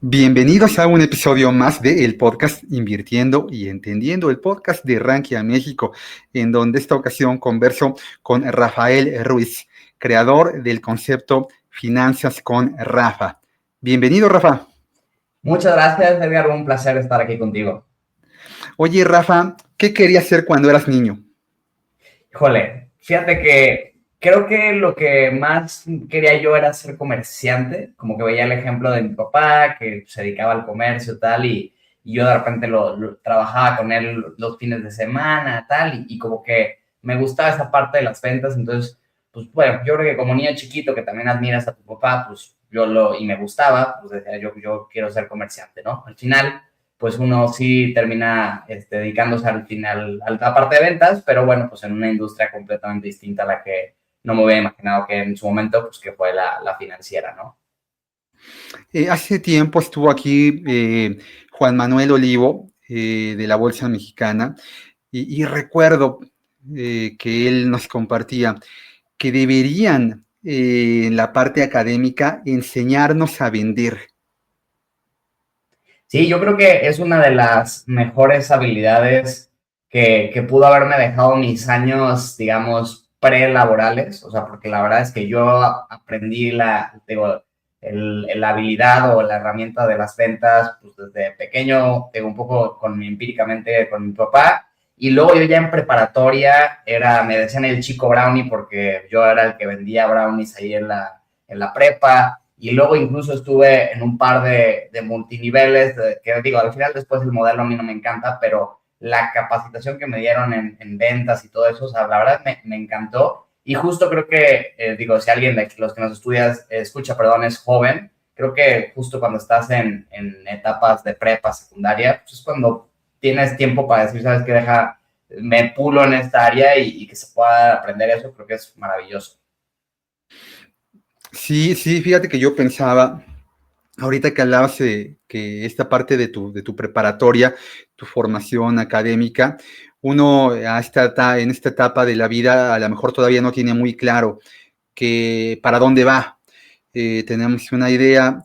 Bienvenidos a un episodio más del podcast Invirtiendo y Entendiendo, el podcast de Rankia México, en donde esta ocasión converso con Rafael Ruiz, creador del concepto Finanzas con Rafa. Bienvenido, Rafa. Muchas gracias, Edgar. Un placer estar aquí contigo. Oye, Rafa, ¿qué querías hacer cuando eras niño? Híjole, fíjate que creo que lo que más quería yo era ser comerciante, como que veía el ejemplo de mi papá, que se dedicaba al comercio y tal, y yo de repente trabajaba con él los fines de semana, tal, y como que me gustaba esa parte de las ventas. Entonces, pues bueno, yo creo que como niño chiquito que también admiras a tu papá, pues y me gustaba, pues decía yo quiero ser comerciante, ¿no? Al final pues uno sí termina dedicándose al final a la parte de ventas, pero bueno, pues en una industria completamente distinta a la que no me hubiera imaginado que en su momento, pues que fue la financiera, ¿no? Hace tiempo estuvo aquí Juan Manuel Olivo de la Bolsa Mexicana y recuerdo que él nos compartía que deberían en la parte académica enseñarnos a vender. Sí, yo creo que es una de las mejores habilidades que pudo haberme dejado mis años, digamos, prelaborales. O sea, porque la verdad es que yo aprendí la habilidad o la herramienta de las ventas pues desde pequeño, un poco empíricamente con mi papá. Y luego yo ya en preparatoria me decían el chico brownie porque yo era el que vendía brownies ahí en la prepa. Y luego incluso estuve en un par de multiniveles, que digo, al final después el modelo a mí no me encanta, pero la capacitación que me dieron en ventas y todo eso, o sea, la verdad me encantó. Y justo creo que, digo, si alguien de los que nos escucha, perdón, es joven, creo que justo cuando estás en etapas de prepa, secundaria, pues es cuando tienes tiempo para decir, ¿sabes qué? Me pulo en esta área y que se pueda aprender eso, creo que es maravilloso. Sí, fíjate que yo pensaba, ahorita que hablabas que esta parte de tu preparatoria, tu formación académica, uno en esta etapa de la vida a lo mejor todavía no tiene muy claro que para dónde va. Tenemos una idea,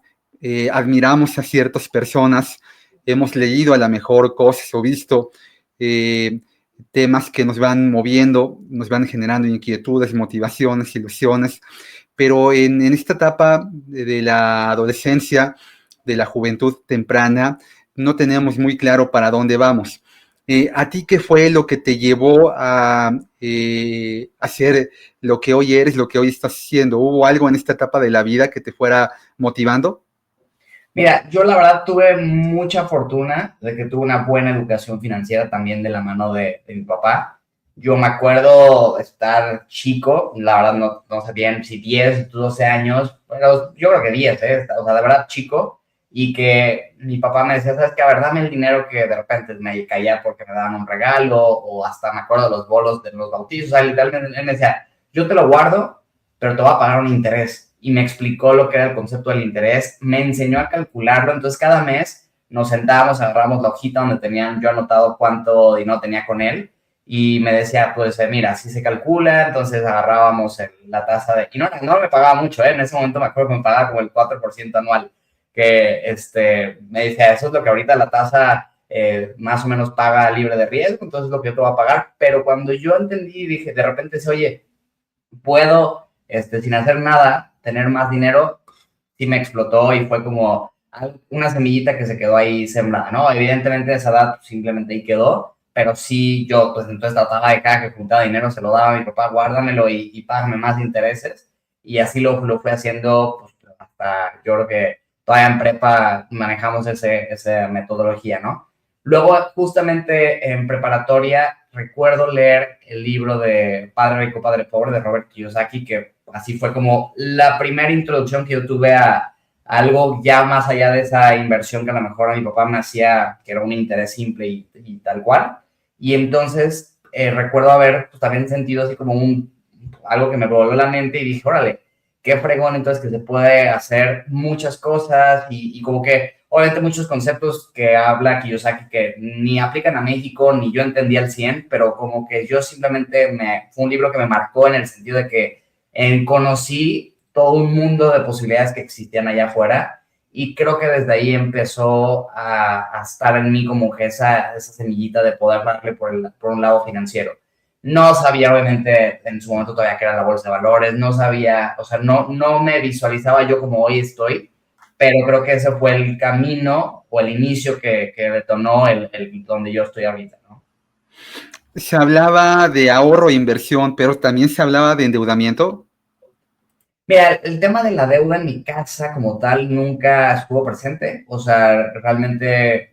admiramos a ciertas personas, hemos leído a lo mejor cosas o visto eh, temas que nos van moviendo, nos van generando inquietudes, motivaciones, ilusiones, pero en esta etapa de la adolescencia, de la juventud temprana, no tenemos muy claro para dónde vamos. ¿A ti qué fue lo que te llevó a hacer lo que hoy eres, lo que hoy estás haciendo? ¿Hubo algo en esta etapa de la vida que te fuera motivando? Mira, yo la verdad tuve mucha fortuna de que tuve una buena educación financiera también de la mano de mi papá. Yo me acuerdo estar chico, la verdad no sé bien si 10, 12 años, pero yo creo que 10, o sea, de verdad chico, y que mi papá me decía, ¿sabes qué? A ver, dame el dinero que de repente me caía porque me daban un regalo, o hasta me acuerdo de los bolos de los bautizos, o sea, literalmente él me decía, yo te lo guardo, pero te voy a pagar un interés. Y me explicó lo que era el concepto del interés, me enseñó a calcularlo. Entonces cada mes nos sentábamos, agarramos la hojita donde yo anotado cuánto dinero tenía con él, y me decía, pues mira, así se calcula. Entonces agarrábamos la tasa y no me pagaba mucho, en ese momento me acuerdo que me pagaba como el 4% anual, que me decía, eso es lo que ahorita la tasa más o menos paga libre de riesgo, entonces lo que yo te voy a pagar. Pero cuando yo entendí, dije, de repente, oye, puedo, sin hacer nada, tener más dinero, sí me explotó y fue como una semillita que se quedó ahí sembrada, ¿no? Evidentemente esa edad simplemente ahí quedó, pero sí yo pues entonces trataba de cada que juntaba dinero se lo daba a mi papá, guárdamelo y págame más intereses, y así lo fui haciendo pues, hasta yo creo que todavía en prepa manejamos esa metodología, ¿no? Luego, justamente en preparatoria, recuerdo leer el libro de Padre Rico, Padre Pobre de Robert Kiyosaki, que así fue como la primera introducción que yo tuve a algo ya más allá de esa inversión que a lo mejor a mi papá me hacía, que era un interés simple y tal cual. Y entonces recuerdo haber pues, también sentido así como algo que me volvió la mente y dije, órale, qué fregón entonces que se puede hacer muchas cosas y como que obviamente muchos conceptos que habla Kiyosaki que ni aplican a México, ni yo entendí al 100, pero como que yo simplemente fue un libro que me marcó en el sentido de que conocí todo un mundo de posibilidades que existían allá afuera y creo que desde ahí empezó a estar en mí como que esa semillita de poder darle por un lado financiero. No sabía, obviamente, en su momento todavía que era la bolsa de valores, no sabía, o sea, no me visualizaba yo como hoy estoy, pero creo que ese fue el camino o el inicio que detonó el donde yo estoy ahorita, ¿no? Se hablaba de ahorro e inversión, pero también se hablaba de endeudamiento. Mira, el tema de la deuda en mi casa como tal nunca estuvo presente. O sea, realmente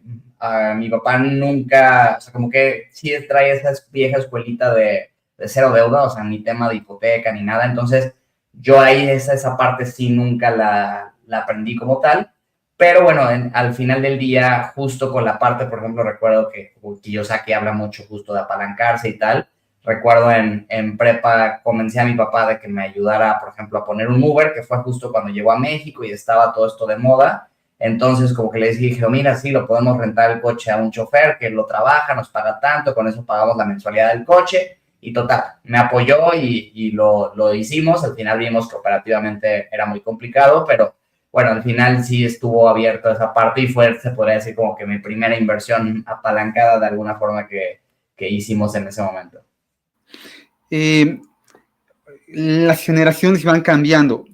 mi papá nunca, o sea, como que sí trae esa vieja escuelita de cero deuda, o sea, ni tema de hipoteca ni nada. Entonces, yo ahí esa parte sí nunca la aprendí como tal. Pero bueno, al final del día, justo con la parte, por ejemplo, recuerdo que Kiyosaki habla mucho justo de apalancarse y tal. Recuerdo en prepa convencí a mi papá de que me ayudara, por ejemplo, a poner un Uber, que fue justo cuando llegó a México y estaba todo esto de moda. Entonces, como que le dije, mira, sí, lo podemos rentar el coche a un chofer que lo trabaja, nos paga tanto, con eso pagamos la mensualidad del coche. Y total, me apoyó y lo hicimos. Al final vimos que operativamente era muy complicado, pero bueno, al final sí estuvo abierto esa parte y fue, se podría decir, como que mi primera inversión apalancada de alguna forma que hicimos en ese momento. Eh, las generaciones van cambiando.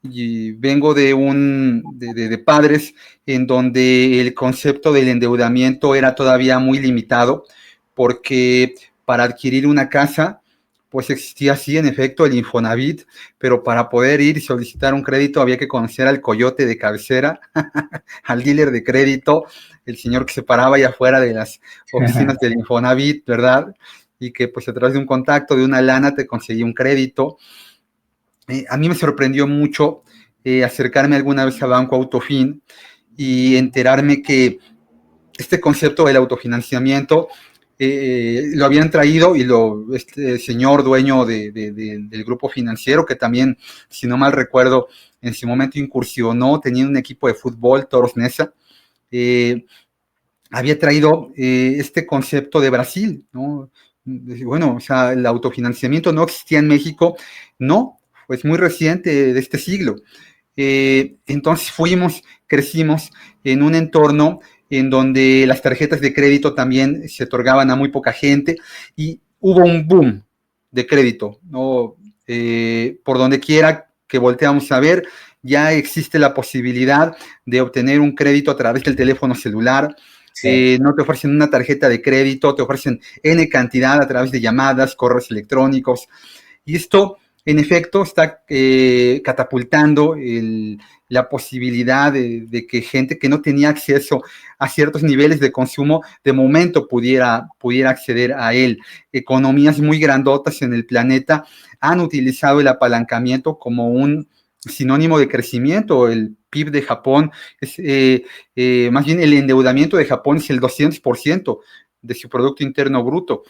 Y vengo de padres en donde el concepto del endeudamiento era todavía muy limitado, porque para adquirir una casa, pues existía sí, en efecto, el Infonavit, pero para poder ir y solicitar un crédito había que conocer al coyote de cabecera, al dealer de crédito, el señor que se paraba ahí afuera de las oficinas del Infonavit, ¿verdad? Y que pues a través de un contacto, de una lana, te conseguía un crédito. A mí me sorprendió mucho acercarme alguna vez a Banco Autofin y enterarme que este concepto del autofinanciamiento lo habían traído y este señor dueño del grupo financiero, que también, si no mal recuerdo, en su momento incursionó, tenía un equipo de fútbol, Toros Neza, había traído este concepto de Brasil, ¿no? Bueno, o sea, el autofinanciamiento no existía en México, no, pues muy reciente de este siglo. Entonces crecimos en un entorno en donde las tarjetas de crédito también se otorgaban a muy poca gente y hubo un boom de crédito, ¿no? Por donde quiera que volteamos a ver, ya existe la posibilidad de obtener un crédito a través del teléfono celular. Sí. No te ofrecen una tarjeta de crédito, te ofrecen N cantidad a través de llamadas, correos electrónicos. Y esto, en efecto, está catapultando la posibilidad de que gente que no tenía acceso a ciertos niveles de consumo, de momento pudiera acceder a él. Economías muy grandotas en el planeta han utilizado el apalancamiento como un sinónimo de crecimiento. El PIB de Japón es, más bien el endeudamiento de Japón es el 200% de su Producto Interno Bruto.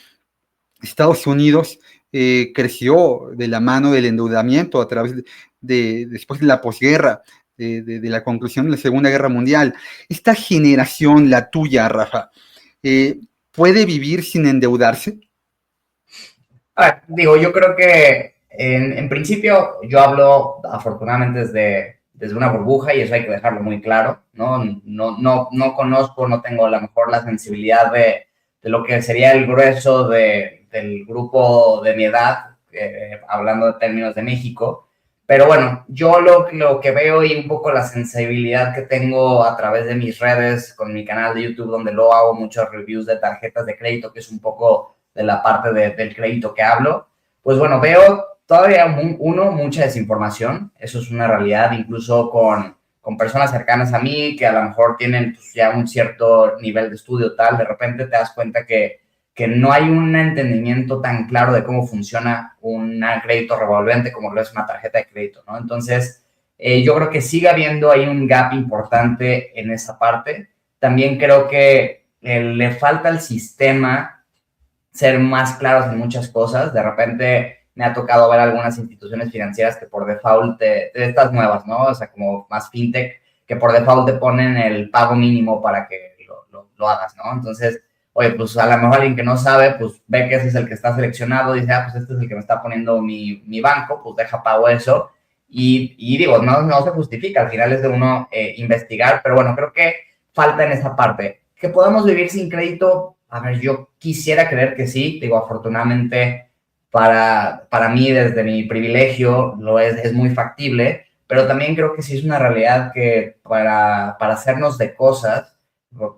Estados Unidos creció de la mano del endeudamiento a través después de la posguerra, de la conclusión de la Segunda Guerra Mundial. Esta generación, la tuya, Rafa, ¿puede vivir sin endeudarse? Digo, yo creo que en principio yo hablo afortunadamente desde una burbuja y eso hay que dejarlo muy claro, ¿no? No conozco, no tengo a lo mejor la sensibilidad de lo que sería el grueso del grupo de mi edad, hablando de términos de México, pero bueno, yo lo que veo y un poco la sensibilidad que tengo a través de mis redes, con mi canal de YouTube, donde luego hago muchos reviews de tarjetas de crédito, que es un poco de la parte del crédito que hablo, pues bueno, veo todavía mucha desinformación, eso es una realidad, incluso con personas cercanas a mí que a lo mejor tienen pues, ya un cierto nivel de estudio tal, de repente te das cuenta que no hay un entendimiento tan claro de cómo funciona un crédito revolvente como lo es una tarjeta de crédito, ¿no? Entonces, yo creo que sigue habiendo ahí un gap importante en esa parte. También creo que le falta al sistema ser más claros en muchas cosas. De repente me ha tocado ver algunas instituciones financieras que por default, de estas nuevas, ¿no? O sea, como más fintech, que por default te ponen el pago mínimo para que lo hagas, ¿no? Entonces, oye, pues a lo mejor alguien que no sabe, pues ve que ese es el que está seleccionado, dice, pues este es el que me está poniendo mi banco, pues deja pago eso. Y digo, no se justifica, al final es de uno investigar, pero bueno, creo que falta en esa parte. ¿Que podemos vivir sin crédito? A ver, yo quisiera creer que sí, digo, afortunadamente para mí, desde mi privilegio, es muy factible, pero también creo que sí es una realidad que para hacernos de cosas,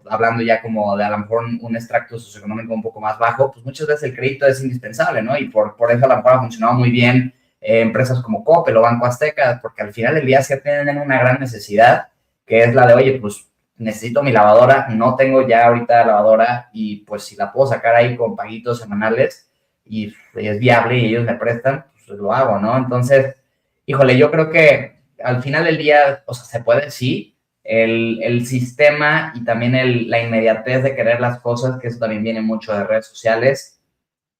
hablando ya como de a lo mejor un extracto socioeconómico un poco más bajo, pues muchas veces el crédito es indispensable, ¿no? Y por eso a lo mejor ha funcionado muy bien empresas como Coppel o Banco Azteca, porque al final del día sí tienen una gran necesidad, que es la de, oye, pues necesito mi lavadora, no tengo ya ahorita lavadora y pues si la puedo sacar ahí con paguitos semanales y es viable y ellos me prestan, pues lo hago, ¿no? Entonces, híjole, yo creo que al final del día, o sea, se puede, sí, el sistema y también la inmediatez de querer las cosas, que eso también viene mucho de redes sociales,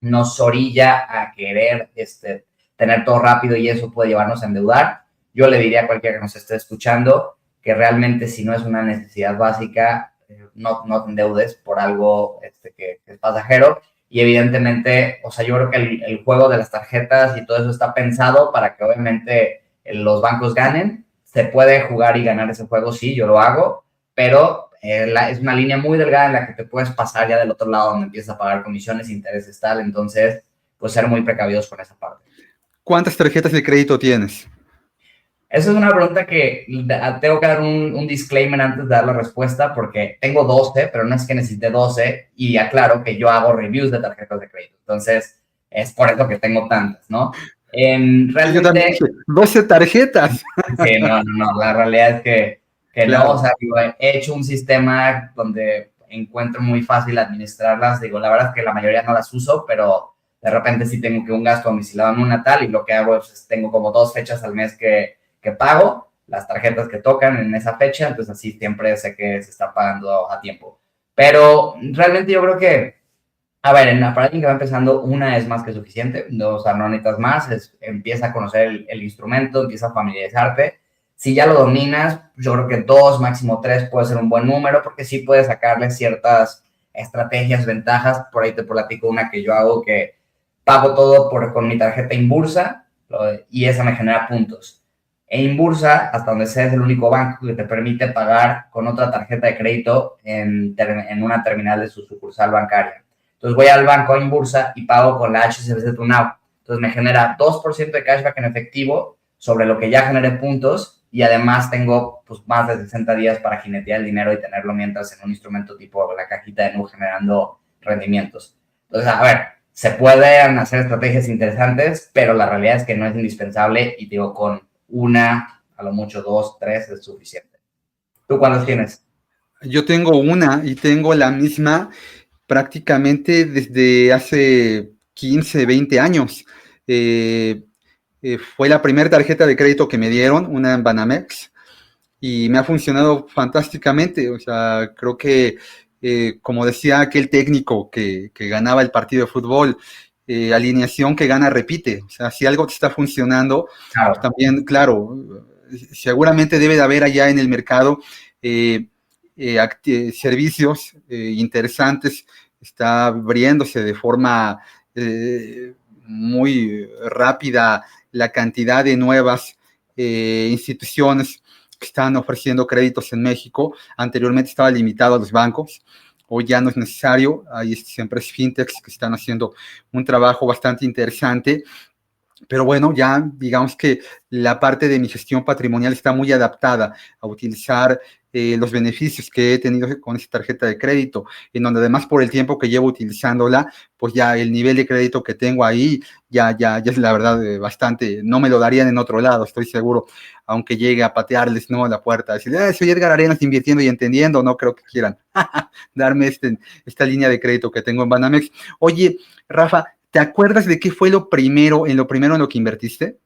nos orilla a querer tener todo rápido y eso puede llevarnos a endeudar. Yo le diría a cualquiera que nos esté escuchando que realmente si no es una necesidad básica, no te endeudes por algo que es pasajero. Y evidentemente, o sea, yo creo que el juego de las tarjetas y todo eso está pensado para que obviamente los bancos ganen. Se puede jugar y ganar ese juego, sí, yo lo hago, pero es una línea muy delgada en la que te puedes pasar ya del otro lado donde empiezas a pagar comisiones, intereses, tal. Entonces, pues ser muy precavidos con esa parte. ¿Cuántas tarjetas de crédito tienes? Esa es una pregunta que tengo que dar un disclaimer antes de dar la respuesta, porque tengo 12, pero no es que necesite 12, y aclaro que yo hago reviews de tarjetas de crédito. Entonces, es por eso que tengo tantas, ¿no? Sí, yo también Realmente, dije, 12 tarjetas. sí, no, la realidad es que no, o Claro. sea, digo, he hecho un sistema donde encuentro muy fácil administrarlas, digo, la verdad es que la mayoría no las uso, pero de repente sí tengo que un gasto domiciliado en una tal, y lo que hago es tengo como 2 fechas al mes que pago, las tarjetas que tocan en esa fecha, entonces así siempre sé que se está pagando a tiempo. Pero realmente yo creo que a ver, para alguien que va empezando, una es más que suficiente, no, o sea, no necesitas más, empieza a conocer el instrumento, empieza a familiarizarte. Si ya lo dominas, yo creo que 2, máximo 3 puede ser un buen número, porque sí puedes sacarle ciertas estrategias, ventajas. Por ahí te platico una que yo hago, que pago todo con mi tarjeta Inbursa y esa me genera puntos. E Inbursa, hasta donde sé, es el único banco que te permite pagar con otra tarjeta de crédito en una terminal de su sucursal bancaria. Entonces voy al banco en bursa y pago con la HSBC Tunao. Entonces me genera 2% de cashback en efectivo sobre lo que ya generé puntos, y además tengo pues más de 60 días para jinetear el dinero y tenerlo mientras en un instrumento tipo la cajita de Nu generando rendimientos. Entonces, a ver, se pueden hacer estrategias interesantes, pero la realidad es que no es indispensable y digo, con una, a lo mucho 2, 3 es suficiente. ¿Tú cuántas tienes? Yo tengo una y tengo la misma prácticamente desde hace 15, 20 años. Eh, Fue la primera tarjeta de crédito que me dieron, una en Banamex, y me ha funcionado fantásticamente. O sea, creo que, como decía aquel técnico que ganaba el partido de fútbol, alineación que gana repite. O sea, si algo te está funcionando, pues Claro. también, claro, seguramente debe de haber allá en el mercado eh, servicios interesantes, está abriéndose de forma muy rápida la cantidad de nuevas instituciones que están ofreciendo créditos en México. Anteriormente estaba limitado a los bancos, hoy ya no es necesario. Hay siempre fintechs que están haciendo un trabajo bastante interesante. Pero bueno, ya digamos que la parte de mi gestión patrimonial está muy adaptada a utilizar los beneficios que he tenido con esta tarjeta de crédito, en donde además por el tiempo que llevo utilizándola, pues ya el nivel de crédito que tengo ahí ya es la verdad bastante, no me lo darían en otro lado, estoy seguro, aunque llegue a patearles, ¿no?, a la puerta, decir, soy Edgar Arenas invirtiendo y entendiendo, no creo que quieran darme esta línea de crédito que tengo en Banamex. Oye, Rafa, ¿te acuerdas de qué fue lo primero en lo que invertiste?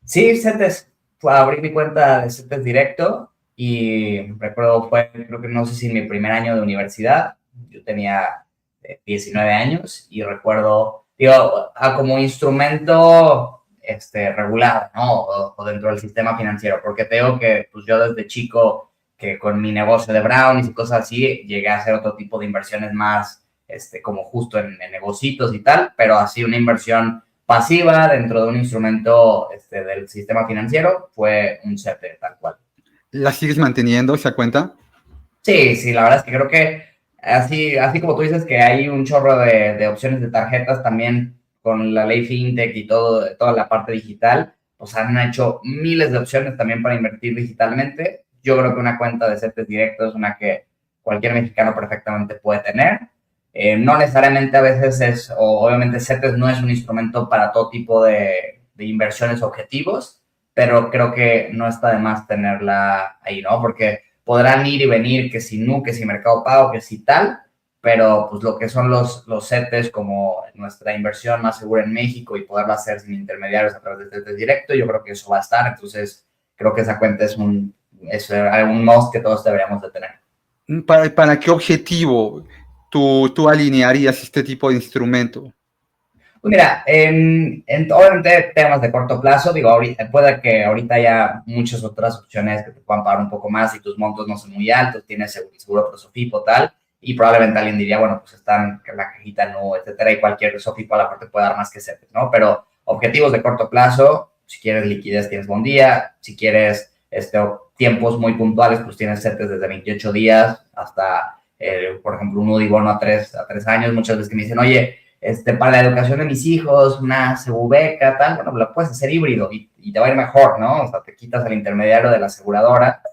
Sí, CETES. Fue a abrir mi cuenta de CETES directo y recuerdo creo que no sé si en mi primer año de universidad, yo tenía 19 años y recuerdo, digo, como instrumento regular, ¿no? O dentro del sistema financiero, porque te digo que pues yo desde chico, que con mi negocio de brownies y cosas así, llegué a hacer otro tipo de inversiones más, como justo en negocios y tal, pero así una inversión pasiva dentro de un instrumento del sistema financiero fue un CETE, tal cual. ¿La sigues manteniendo esa cuenta? Sí, sí, la verdad es que creo que así como tú dices que hay un chorro de opciones de tarjetas también con la ley FinTech y toda la parte digital, pues han hecho miles de opciones también para invertir digitalmente. Yo creo que una cuenta de CETES directo es una que cualquier mexicano perfectamente puede tener. No necesariamente a veces obviamente CETES no es un instrumento para todo tipo de inversiones objetivos, pero creo que no está de más tenerla ahí, ¿no? Porque podrán ir y venir, que si NU, que si Mercado Pago, que si tal, pero pues lo que son los CETES como nuestra inversión más segura en México y poderla hacer sin intermediarios a través de CETES directo, yo creo que eso va a estar, entonces creo que esa cuenta es un must que todos deberíamos de tener. ¿Para qué objetivo tú alinearías este tipo de instrumento? Pues mira, obviamente temas de corto plazo, digo, puede que ahorita haya muchas otras opciones que te puedan pagar un poco más y tus montos no son muy altos, tienes seguro por Sofipo, tal, y probablemente alguien diría, bueno, pues están en la cajita, no, etcétera, y cualquier Sofipo a la parte puede dar más que CETES, ¿no? Pero objetivos de corto plazo, si quieres liquidez, tienes buen día, si quieres tiempos muy puntuales, pues tienes CETES desde 28 días hasta, por ejemplo, un UDI bono a tres años, muchas veces que me dicen, oye, para la educación de mis hijos, una beca, tal, bueno, lo puedes hacer híbrido y te va a ir mejor, ¿no? O sea, te quitas al intermediario de la aseguradora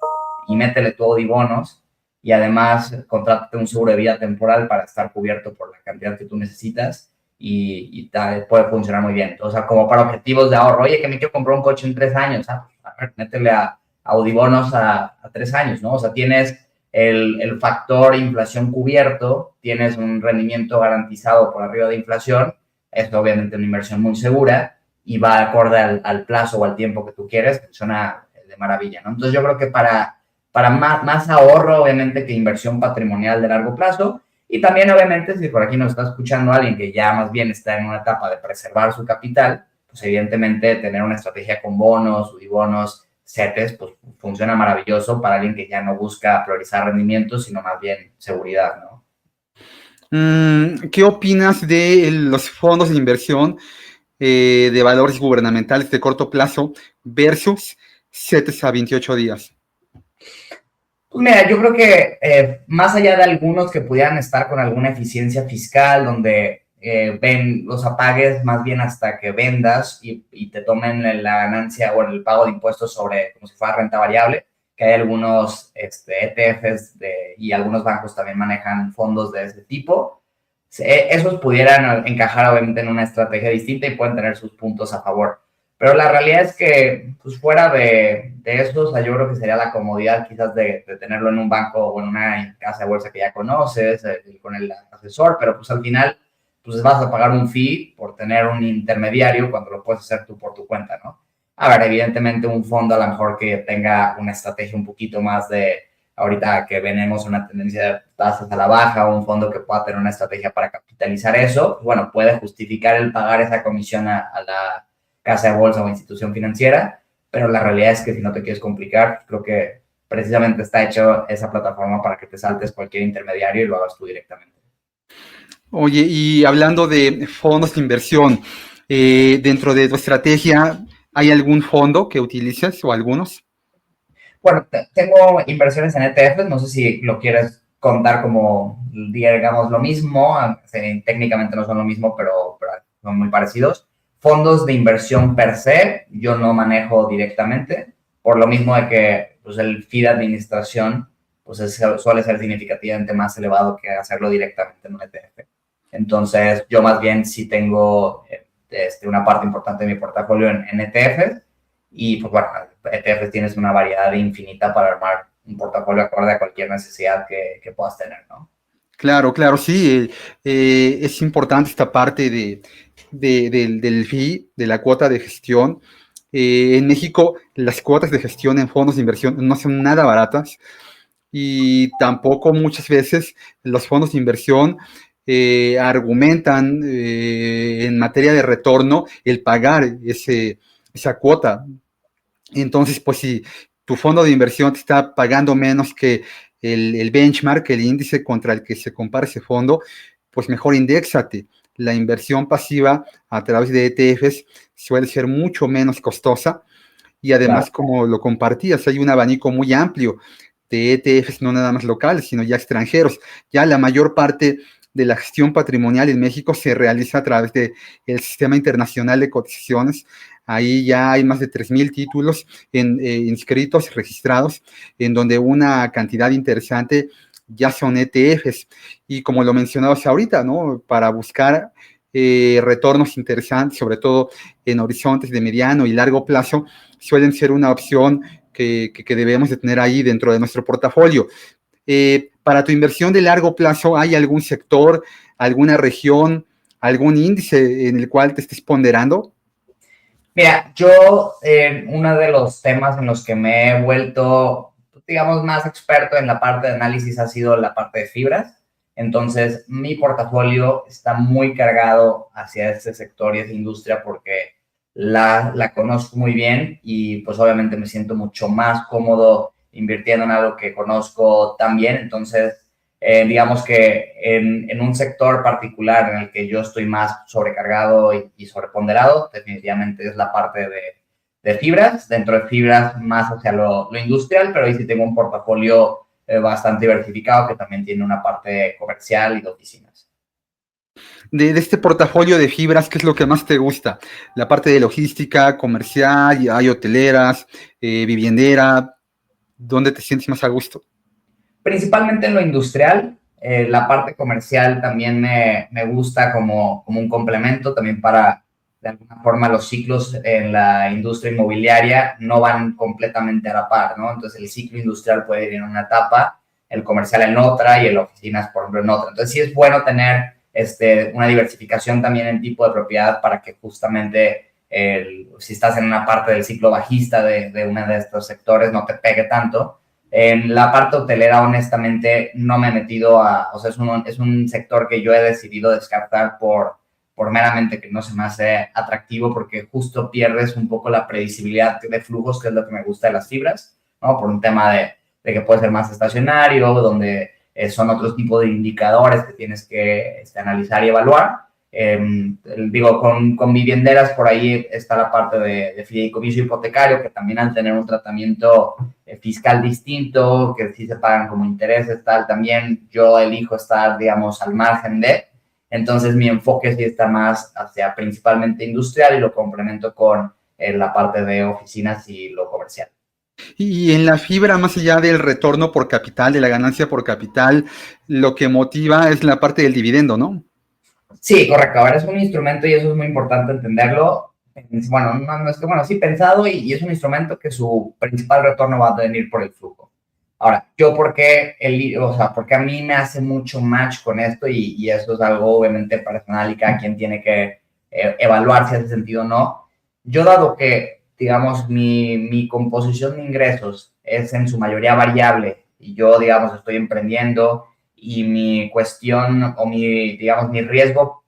y métele tu Audi bonos y además contrátate un seguro de vida temporal para estar cubierto por la cantidad que tú necesitas y tal, puede funcionar muy bien. O sea, como para objetivos de ahorro, oye, que me quiero comprar un coche en 3 años, a ver, métele a Audi bonos a 3 años, ¿no? O sea, tienes el factor inflación cubierto, tienes un rendimiento garantizado por arriba de inflación, es obviamente una inversión muy segura y va acorde al plazo o al tiempo que tú quieres, funciona de maravilla, ¿no? Entonces yo creo que para más ahorro, obviamente, que inversión patrimonial de largo plazo, y también, obviamente, si por aquí nos está escuchando alguien que ya más bien está en una etapa de preservar su capital, pues evidentemente tener una estrategia con bonos, UDIbonos, CETES, pues funciona maravilloso para alguien que ya no busca priorizar rendimientos, sino más bien seguridad, ¿no? ¿Qué opinas de los fondos de inversión de valores gubernamentales de corto plazo versus CETES a 28 días? Pues mira, yo creo que más allá de algunos que pudieran estar con alguna eficiencia fiscal, donde los apagues más bien hasta que vendas y te tomen la ganancia o el pago de impuestos sobre como si fuera renta variable, que hay algunos ETFs y algunos bancos también manejan fondos de ese tipo. Esos pudieran encajar obviamente en una estrategia distinta y pueden tener sus puntos a favor. Pero la realidad es que, pues fuera de eso, o sea, yo creo que sería la comodidad quizás de tenerlo en un banco o en una casa de bolsa que ya conoces, con el asesor, pero pues al final, pues vas a pagar un fee por tener un intermediario cuando lo puedes hacer tú por tu cuenta, ¿no? A ver, evidentemente un fondo a lo mejor que tenga una estrategia un poquito más ahorita que venimos una tendencia de tasas a la baja, o un fondo que pueda tener una estrategia para capitalizar eso, pues bueno, puede justificar el pagar esa comisión a la casa de bolsa o institución financiera, pero la realidad es que si no te quieres complicar, creo que precisamente está hecho esa plataforma para que te saltes cualquier intermediario y lo hagas tú directamente. Oye, y hablando de fondos de inversión, dentro de tu estrategia, ¿hay algún fondo que utilices o algunos? Bueno, tengo inversiones en ETFs, no sé si lo quieres contar como, digamos, lo mismo, técnicamente no son lo mismo, pero son muy parecidos. Fondos de inversión per se, yo no manejo directamente, por lo mismo de que pues, el fee de administración pues, suele ser significativamente más elevado que hacerlo directamente en un ETF. Entonces, yo más bien sí tengo una parte importante de mi portafolio en ETFs y pues bueno, ETFs tienes una variedad infinita para armar un portafolio acorde a cualquier necesidad que puedas tener, ¿no? Claro, claro, sí, es importante esta parte del fee, de la cuota de gestión. En México, las cuotas de gestión en fondos de inversión no son nada baratas y tampoco muchas veces los fondos de inversión argumentan en materia de retorno el pagar esa cuota. Entonces, pues si tu fondo de inversión te está pagando menos que el benchmark, el índice contra el que se compara ese fondo, pues mejor indéxate. la inversión pasiva a través de ETFs suele ser mucho menos costosa y además, como lo compartías, hay un abanico muy amplio de ETFs, no nada más locales, sino ya extranjeros. Ya la mayor parte de la gestión patrimonial en México se realiza a través del Sistema Internacional de Cotizaciones. Ahí ya hay más de 3,000 títulos inscritos, registrados, en donde una cantidad interesante ya son ETFs. Y como lo mencionabas ahorita, ¿no? Para buscar retornos interesantes, sobre todo en horizontes de mediano y largo plazo, suelen ser una opción que debemos de tener ahí dentro de nuestro portafolio. Para tu inversión de largo plazo, ¿hay algún sector, alguna región, algún índice en el cual te estés ponderando? Mira, yo, uno de los temas en los que me he vuelto, digamos, más experto en la parte de análisis ha sido la parte de fibras. Entonces, mi portafolio está muy cargado hacia ese sector y esa industria porque la conozco muy bien y pues obviamente me siento mucho más cómodo invirtiendo en algo que conozco tan bien. Entonces, digamos que en un sector particular en el que yo estoy más sobrecargado y sobreponderado, definitivamente es la parte de fibras, dentro de fibras más hacia lo industrial, pero ahí sí tengo un portafolio bastante diversificado que también tiene una parte comercial y de oficinas. De este portafolio de fibras, ¿qué es lo que más te gusta? La parte de logística, comercial, hay hoteleras, viviendera, ¿dónde te sientes más a gusto? Principalmente en lo industrial, la parte comercial también me gusta como un complemento también para, de alguna forma, los ciclos en la industria inmobiliaria no van completamente a la par, ¿no? Entonces el ciclo industrial puede ir en una etapa, el comercial en otra y el oficinas, por ejemplo, en otra. Entonces sí es bueno tener una diversificación también en tipo de propiedad para que justamente si estás en una parte del ciclo bajista de uno de estos sectores no te pegue tanto. En la parte hotelera, honestamente, no me he metido o sea, es un sector que yo he decidido descartar por meramente que no se me hace atractivo porque justo pierdes un poco la predecibilidad de flujos, que es lo que me gusta de las fibras, ¿no? Por un tema de que puede ser más estacionario, donde son otros tipos de indicadores que tienes que analizar y evaluar. Digo, con vivienderas por ahí está la parte de fideicomiso hipotecario, que también al tener un tratamiento fiscal distinto, que sí se pagan como intereses, tal, también yo elijo estar, digamos, al margen de. Entonces mi enfoque sí está más hacia principalmente industrial y lo complemento con la parte de oficinas y lo comercial. Y en la fibra, más allá del retorno por capital, de la ganancia por capital, lo que motiva es la parte del dividendo, ¿no? Sí, correcto. Ahora es un instrumento y eso es muy importante entenderlo. Bueno, no es que, bueno, sí pensado y es un instrumento que su principal retorno va a venir por el flujo. Ahora, yo porque a mí me hace mucho match con esto y eso es algo obviamente personal y cada quien tiene que evaluar si hace sentido o no. Yo dado que, digamos, mi composición de ingresos es en su mayoría variable y yo, digamos, estoy emprendiendo y mi cuestión o digamos, mi riesgo,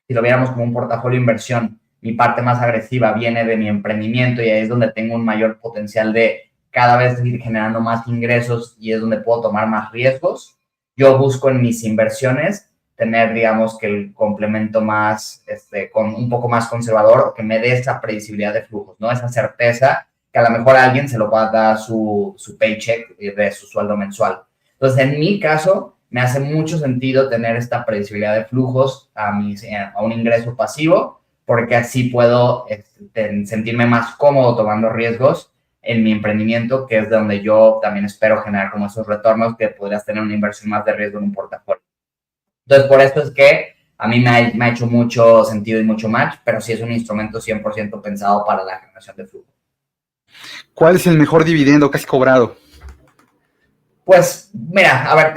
si lo viéramos como un portafolio de inversión, mi parte más agresiva viene de mi emprendimiento y ahí es donde tengo un mayor potencial de cada vez ir generando más ingresos y es donde puedo tomar más riesgos. Yo busco en mis inversiones tener, digamos, que el complemento más, con un poco más conservador o que me dé esa predecibilidad de flujos, ¿no? Esa certeza que a lo mejor a alguien se lo va a dar su paycheck de su sueldo mensual. Entonces, en mi caso, me hace mucho sentido tener esta predecibilidad de flujos a un ingreso pasivo, porque así puedo sentirme más cómodo tomando riesgos en mi emprendimiento, que es de donde yo también espero generar como esos retornos que podrías tener una inversión más de riesgo en un portafolio. Entonces, por esto es que a mí me ha hecho mucho sentido y mucho match, pero sí es un instrumento 100% pensado para la generación de flujo. ¿Cuál es el mejor dividendo que has cobrado? Pues mira, a ver,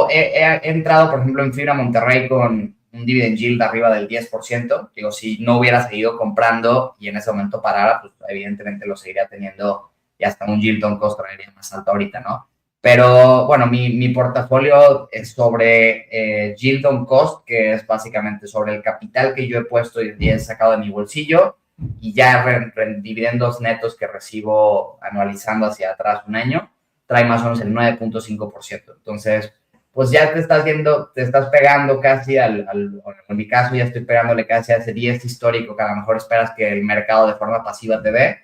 he entrado, por ejemplo, en Fibra Monterrey con un dividend yield arriba del 10%. Digo, si no hubiera seguido comprando y en ese momento parara, pues evidentemente lo seguiría teniendo y hasta un yield on cost traería más alto ahorita, ¿no? Pero bueno, mi portafolio es sobre yield on cost, que es básicamente sobre el capital que yo he puesto y he sacado de mi bolsillo y ya dividendos netos que recibo anualizando hacia atrás un año trae más o menos el 9.5%. Entonces, pues ya te estás pegando casi en mi caso ya estoy pegándole casi a ese 10 histórico que a lo mejor esperas que el mercado de forma pasiva te dé,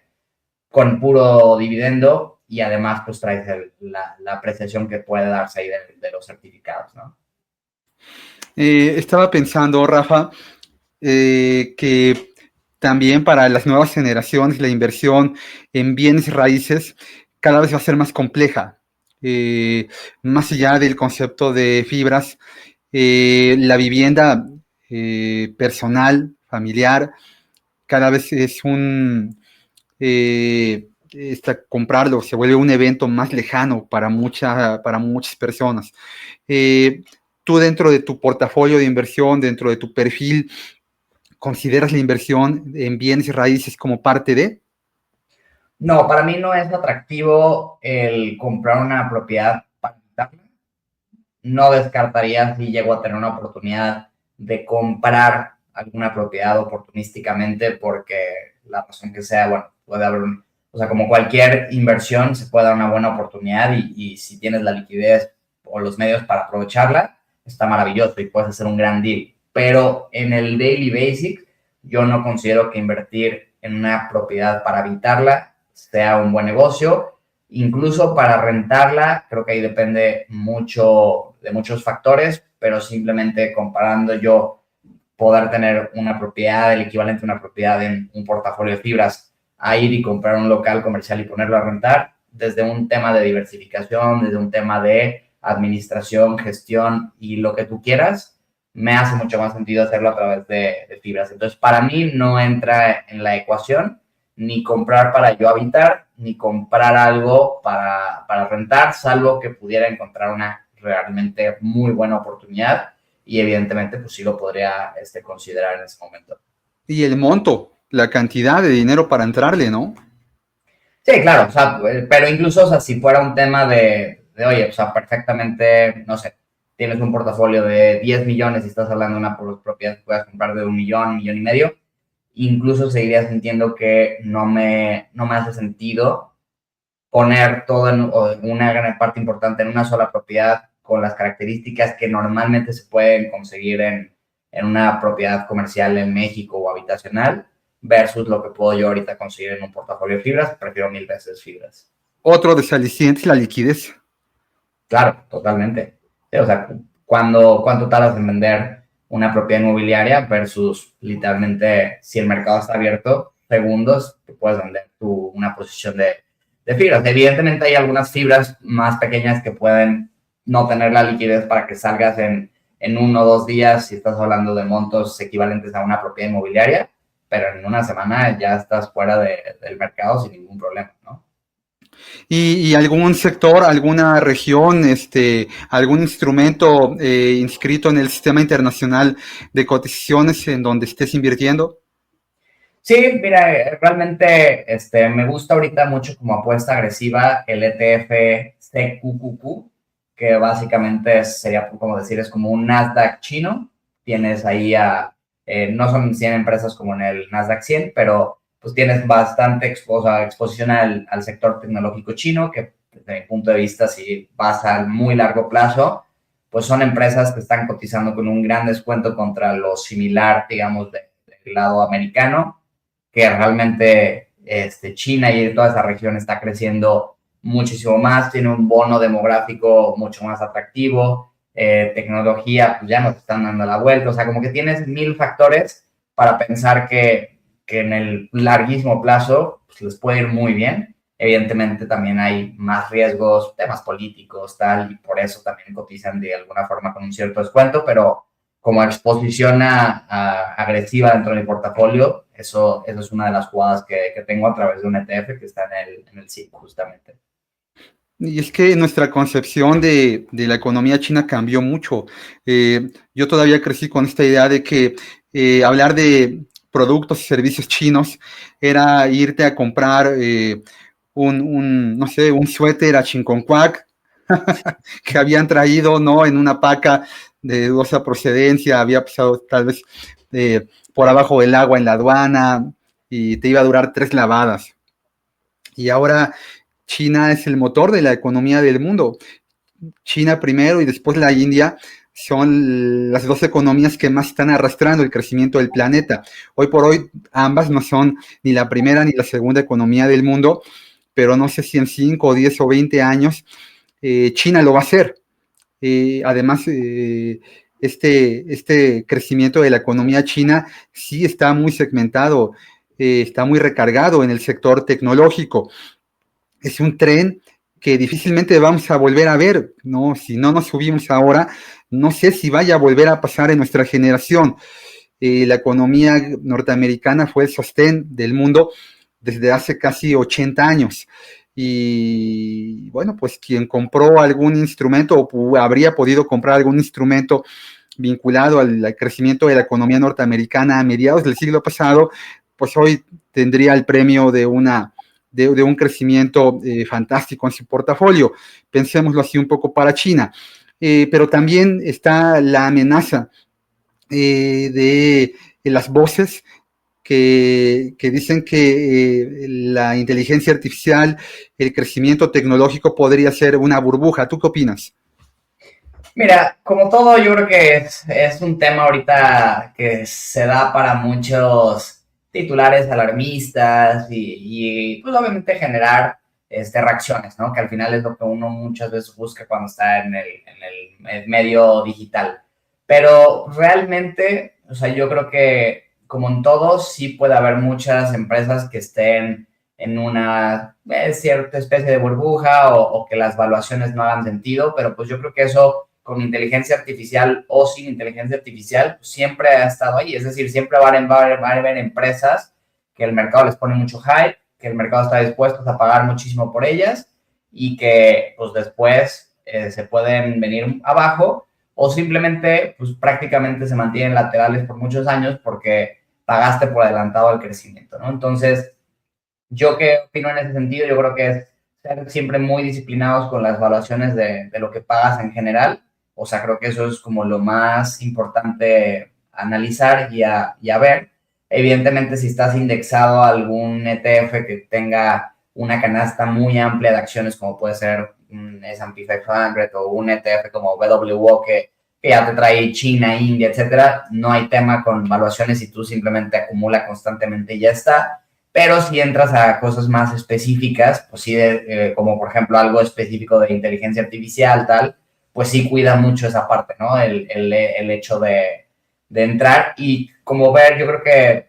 con puro dividendo, y además pues traes la apreciación que puede darse ahí de los certificados, ¿no? Estaba pensando, Rafa, que también para las nuevas generaciones la inversión en bienes raíces cada vez va a ser más compleja. Más allá del concepto de fibras, la vivienda personal, familiar, cada vez es comprarlo se vuelve un evento más lejano para muchas personas. Eh, Tú dentro de tu portafolio de inversión, dentro de tu perfil, ¿consideras la inversión en bienes raíces como parte de? No, para mí no es atractivo el comprar una propiedad para habitarla. No descartaría si llego a tener una oportunidad de comprar alguna propiedad oportunísticamente, porque la razón que sea, bueno, puede haber o sea, como cualquier inversión, se puede dar una buena oportunidad y si tienes la liquidez o los medios para aprovecharla, está maravilloso y puedes hacer un gran deal. Pero en el daily basic, yo no considero que invertir en una propiedad para habitarla sea un buen negocio. Incluso para rentarla, creo que ahí depende mucho de muchos factores, pero simplemente comparando yo poder tener una propiedad, el equivalente a una propiedad en un portafolio de fibras, a ir y comprar un local comercial y ponerlo a rentar, desde un tema de diversificación, desde un tema de administración, gestión y lo que tú quieras, me hace mucho más sentido hacerlo a través de fibras. Entonces, para mí no entra en la ecuación ni comprar para yo habitar, ni comprar algo para rentar, salvo que pudiera encontrar una realmente muy buena oportunidad, y evidentemente pues sí lo podría considerar en ese momento. Y el monto, la cantidad de dinero para entrarle, ¿no? Sí, claro, o sea, pero incluso, o sea, si fuera un tema de oye, o sea, perfectamente, no sé, tienes un portafolio de 10 millones y estás hablando de una propiedad que puedas comprar de 1 millón, 1,5 millones, incluso seguiría sintiendo que no me hace sentido poner todo una gran parte importante en una sola propiedad con las características que normalmente se pueden conseguir en una propiedad comercial en México o habitacional versus lo que puedo yo ahorita conseguir en un portafolio de fibras. Prefiero 1000 veces fibras. Otro desaliciente es la liquidez. Claro, totalmente. Sí, o sea, ¿cuánto tardas en vender una propiedad inmobiliaria versus literalmente, si el mercado está abierto, segundos, te puedes vender una posición de fibras? Evidentemente hay algunas fibras más pequeñas que pueden no tener la liquidez para que salgas en 1 o 2 días, si estás hablando de montos equivalentes a una propiedad inmobiliaria, pero en una semana ya estás fuera del mercado sin ningún problema, ¿no? Y algún sector, alguna región, algún instrumento inscrito en el sistema internacional de cotizaciones en donde estés invirtiendo. Sí, mira, realmente me gusta ahorita mucho como apuesta agresiva el ETF CQQQ, que básicamente sería como decir, es como un Nasdaq chino. Tienes ahí no son 100 empresas como en el Nasdaq 100, pero pues tienes bastante exposición al sector tecnológico chino, que desde mi punto de vista, si vas al muy largo plazo, pues son empresas que están cotizando con un gran descuento contra lo similar, digamos, del lado americano, que realmente China y toda esa región está creciendo muchísimo más, tiene un bono demográfico mucho más atractivo, tecnología, pues ya nos están dando la vuelta, o sea, como que tienes 1000 factores para pensar que en el larguísimo plazo pues, les puede ir muy bien. Evidentemente también hay más riesgos, temas políticos, tal, y por eso también cotizan de alguna forma con un cierto descuento, pero como exposición agresiva dentro de mi portafolio, eso es una de las jugadas que tengo a través de un ETF que está en el SIC justamente. Y es que nuestra concepción de la economía china cambió mucho. Yo todavía crecí con esta idea de que hablar de productos y servicios chinos era irte a comprar no sé, un suéter a Chinconcuac que habían traído, ¿no? En una paca de dudosa procedencia, había pasado tal vez por abajo del agua en la aduana y te iba a durar 3 lavadas. Y ahora China es el motor de la economía del mundo. China primero y después la India, son las dos economías que más están arrastrando el crecimiento del planeta. Hoy por hoy ambas no son ni la primera ni la segunda economía del mundo, pero no sé si en 5, 10 o 20 años China lo va a hacer. Además, este crecimiento de la economía china sí está muy segmentado, está muy recargado en el sector tecnológico. Es un tren que difícilmente vamos a volver a ver, ¿no? Si no nos subimos ahora, no sé si vaya a volver a pasar en nuestra generación. La economía norteamericana fue el sostén del mundo desde hace casi 80 años. Y bueno, pues quien compró algún instrumento o habría podido comprar algún instrumento vinculado al crecimiento de la economía norteamericana a mediados del siglo pasado, pues hoy tendría el premio de un crecimiento fantástico en su portafolio. Pensémoslo así un poco para China. Pero también está la amenaza de las voces que dicen que la inteligencia artificial, el crecimiento tecnológico podría ser una burbuja. ¿Tú qué opinas? Mira, como todo, yo creo que es un tema ahorita que se da para muchos titulares alarmistas y pues obviamente generar reacciones, ¿no? Que al final es lo que uno muchas veces busca cuando está en el medio digital. Pero realmente, o sea, yo creo que como en todo, sí puede haber muchas empresas que estén en una cierta especie de burbuja o que las valuaciones no hagan sentido, pero pues yo creo que eso con inteligencia artificial o sin inteligencia artificial, pues siempre ha estado ahí. Es decir, siempre van a haber empresas que el mercado les pone mucho hype, que el mercado está dispuesto a pagar muchísimo por ellas y que pues después se pueden venir abajo o simplemente pues prácticamente se mantienen laterales por muchos años porque pagaste por adelantado el crecimiento, ¿no? Entonces, yo qué opino en ese sentido, yo creo que es ser siempre muy disciplinados con las evaluaciones de lo que pagas en general. O sea, creo que eso es como lo más importante analizar y a ver. Evidentemente, si estás indexado a algún ETF que tenga una canasta muy amplia de acciones, como puede ser un S&P 500 o un ETF como BWO que ya te trae China, India, etcétera, no hay tema con valuaciones y tú simplemente acumula constantemente y ya está. Pero si entras a cosas más específicas, pues sí, como por ejemplo algo específico de inteligencia artificial, tal, pues sí cuida mucho esa parte, ¿no? El hecho de entrar y como ver, yo creo que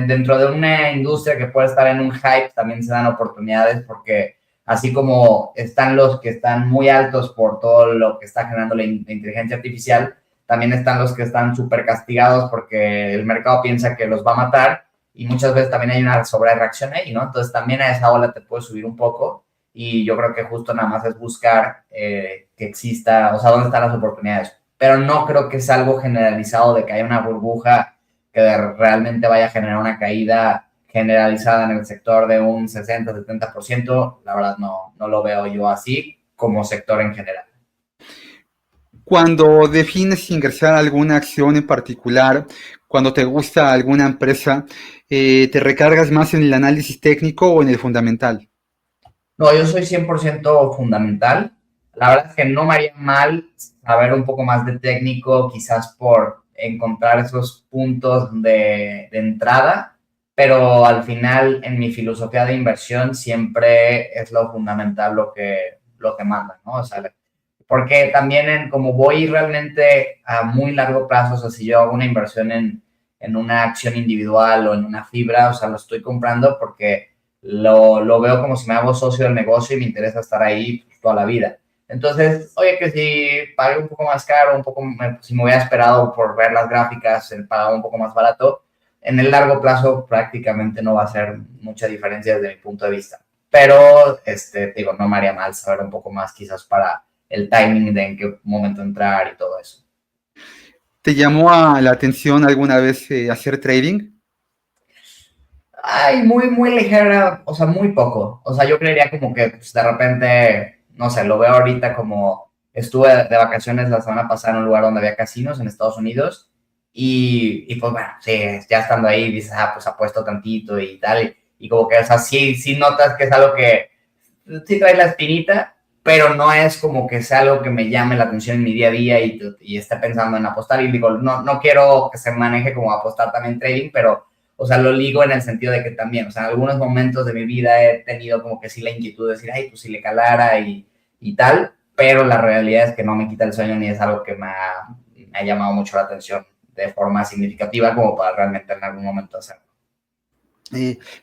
dentro de una industria que puede estar en un hype, también se dan oportunidades porque así como están los que están muy altos por todo lo que está generando la inteligencia artificial, también están los que están súper castigados porque el mercado piensa que los va a matar y muchas veces también hay una sobrereacción ahí, ¿no? Entonces también a esa ola te puedes subir un poco y yo creo que justo nada más es buscar que exista, o sea, dónde están las oportunidades. Pero no creo que es algo generalizado de que haya una burbuja que realmente vaya a generar una caída generalizada en el sector de un 60-70%. La verdad no lo veo yo así como sector en general. Cuando defines ingresar a alguna acción en particular, cuando te gusta alguna empresa, ¿te recargas más en el análisis técnico o en el fundamental? No, yo soy 100% fundamental. La verdad es que no me haría mal saber un poco más de técnico, quizás por encontrar esos puntos de entrada, pero al final en mi filosofía de inversión siempre es lo fundamental lo que manda, ¿no? O sea, porque también como voy realmente a muy largo plazo, o sea, si yo hago una inversión en una acción individual o en una fibra, o sea, lo estoy comprando porque lo veo como si me hago socio del negocio y me interesa estar ahí pues, toda la vida. Entonces, oye, que si pagué un poco más caro, si me hubiera esperado por ver las gráficas, el pagado un poco más barato, en el largo plazo prácticamente no va a ser mucha diferencia desde mi punto de vista. Pero, digo, no me haría mal saber un poco más quizás para el timing de en qué momento entrar y todo eso. ¿Te llamó a la atención alguna vez hacer trading? Ay, muy, muy ligera, o sea, muy poco. O sea, yo creería como que pues, de repente, no sé, lo veo ahorita como estuve de vacaciones la semana pasada en un lugar donde había casinos en Estados Unidos y pues bueno, sí, ya estando ahí dices, pues apuesto tantito y tal. Y como que, o sea, sí notas que es algo que sí trae la espinita, pero no es como que sea algo que me llame la atención en mi día a día y esté pensando en apostar. Y digo, no quiero que se maneje como apostar también trading, pero, o sea, lo ligo en el sentido de que también, o sea, en algunos momentos de mi vida he tenido como que sí la inquietud de decir, ay, pues si le calara y tal, pero la realidad es que no me quita el sueño ni es algo que me ha llamado mucho la atención de forma significativa como para realmente en algún momento hacerlo.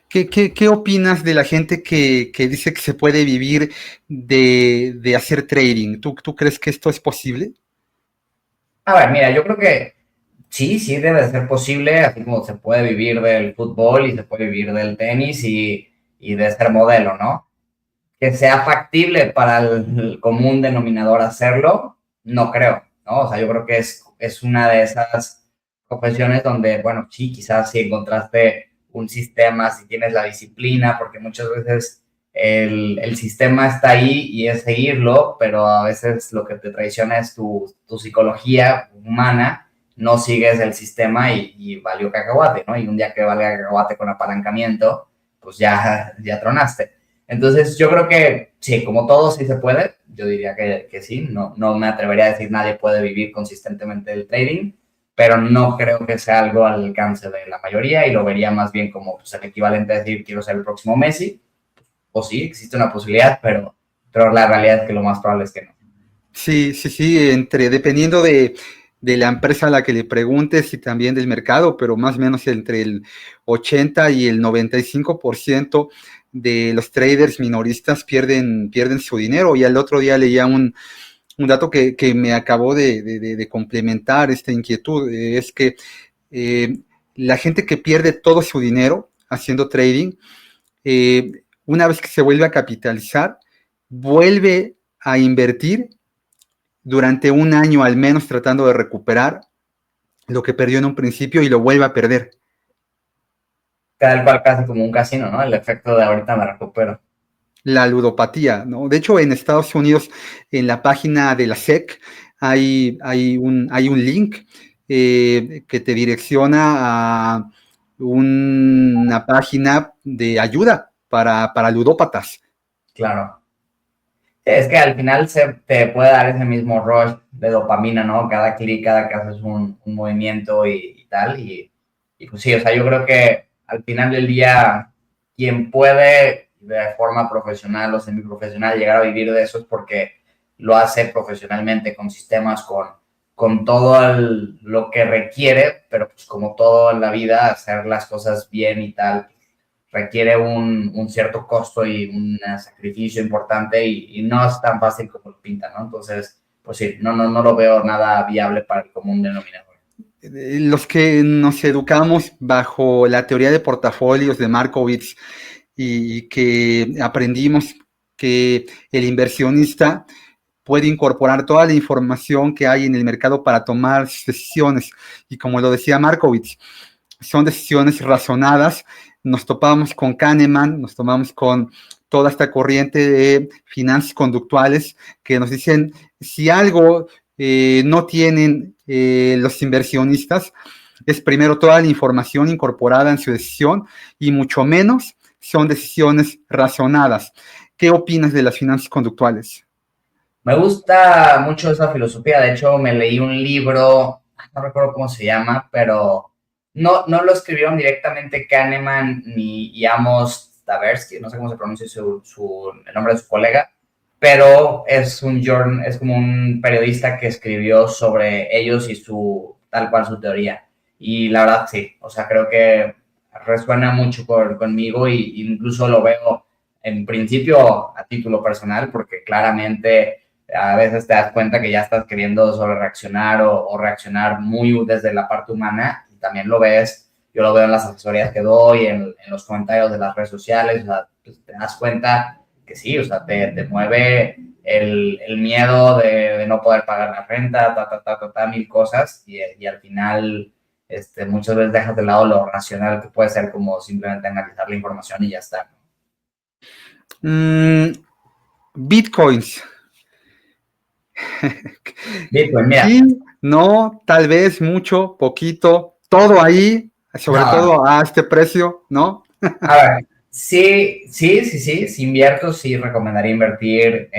¿Qué opinas de la gente que dice que se puede vivir de hacer trading? ¿Tú crees que esto es posible? A ver, mira, yo creo que sí debe de ser posible, así como se puede vivir del fútbol y se puede vivir del tenis y de ser modelo, ¿no? Que sea factible para el común denominador hacerlo, no creo, ¿no? O sea, yo creo que es una de esas profesiones donde, bueno, sí, quizás si encontraste un sistema, si tienes la disciplina, porque muchas veces el sistema está ahí y es seguirlo, pero a veces lo que te traiciona es tu psicología humana, no sigues el sistema y valió cacahuate, ¿no? Y un día que valga cacahuate con apalancamiento, pues ya tronaste. Entonces, yo creo que sí, como todo sí se puede, yo diría que sí, no me atrevería a decir nadie puede vivir consistentemente del trading, pero no creo que sea algo al alcance de la mayoría y lo vería más bien como pues, el equivalente a decir quiero ser el próximo Messi, o sí, existe una posibilidad, pero la realidad es que lo más probable es que no. Sí, dependiendo de la empresa a la que le preguntes y también del mercado, pero más o menos entre el 80 y el 95% de los traders minoristas pierden su dinero. Y al otro día leía un dato que me acabó de complementar esta inquietud, es que eh, la gente que pierde todo su dinero haciendo trading, una vez que se vuelve a capitalizar, vuelve a invertir durante un año al menos tratando de recuperar lo que perdió en un principio y lo vuelve a perder. Tal cual casi como un casino, ¿no? El efecto de ahorita me recupero. La ludopatía, ¿no? De hecho, en Estados Unidos, en la página de la SEC, hay un link que te direcciona a una página de ayuda para ludópatas. Claro. Sí, es que al final se te puede dar ese mismo rush de dopamina, ¿no? Cada clic, cada que haces un movimiento y tal. Y pues sí, o sea, yo creo que al final del día, quien puede de forma profesional o semiprofesional llegar a vivir de eso es porque lo hace profesionalmente, con sistemas, con todo lo que requiere, pero pues como todo en la vida, hacer las cosas bien y tal, requiere un cierto costo y un sacrificio importante y no es tan fácil como lo pintan, ¿no? Entonces, pues sí, no lo veo nada viable para el común denominador. Los que nos educamos bajo la teoría de portafolios de Markowitz y que aprendimos que el inversionista puede incorporar toda la información que hay en el mercado para tomar decisiones. Y como lo decía Markowitz, son decisiones razonadas. Nos topamos con Kahneman, nos tomamos con toda esta corriente de finanzas conductuales que nos dicen si algo no tienen los inversionistas, es primero toda la información incorporada en su decisión y mucho menos son decisiones razonadas. ¿Qué opinas de las finanzas conductuales? Me gusta mucho esa filosofía, de hecho me leí un libro, no recuerdo cómo se llama, pero no lo escribieron directamente Kahneman ni Amos Tversky, no sé cómo se pronuncia el nombre de su colega, pero es como un periodista que escribió sobre ellos y tal cual su teoría. Y la verdad sí, o sea, creo que resuena mucho conmigo e incluso lo veo en principio a título personal, porque claramente a veces te das cuenta que ya estás queriendo sobre reaccionar o reaccionar muy desde la parte humana y también lo ves, yo lo veo en las asesorías que doy, en los comentarios de las redes sociales, o sea, pues te das cuenta que sí, o sea, te mueve el miedo de no poder pagar la renta, mil cosas y al final muchas veces dejas de lado lo racional que puede ser como simplemente analizar la información y ya está. Bitcoins. Bitcoin, mira. Sí, no, tal vez, mucho, poquito, todo ahí, sobre No, todo a este precio, ¿no? a ver, Sí invierto, sí recomendaría invertir,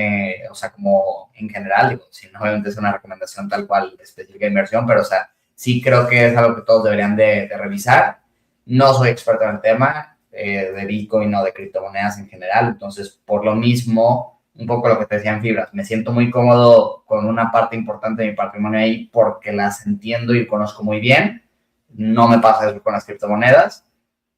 o sea, como en general, digo, si no, obviamente es una recomendación tal cual específica de inversión, pero, o sea, sí creo que es algo que todos deberían de revisar. No soy experto en el tema de Bitcoin o de criptomonedas en general, entonces, por lo mismo, un poco lo que te decía en Fibras, me siento muy cómodo con una parte importante de mi patrimonio ahí porque las entiendo y conozco muy bien. No me pasa eso con las criptomonedas,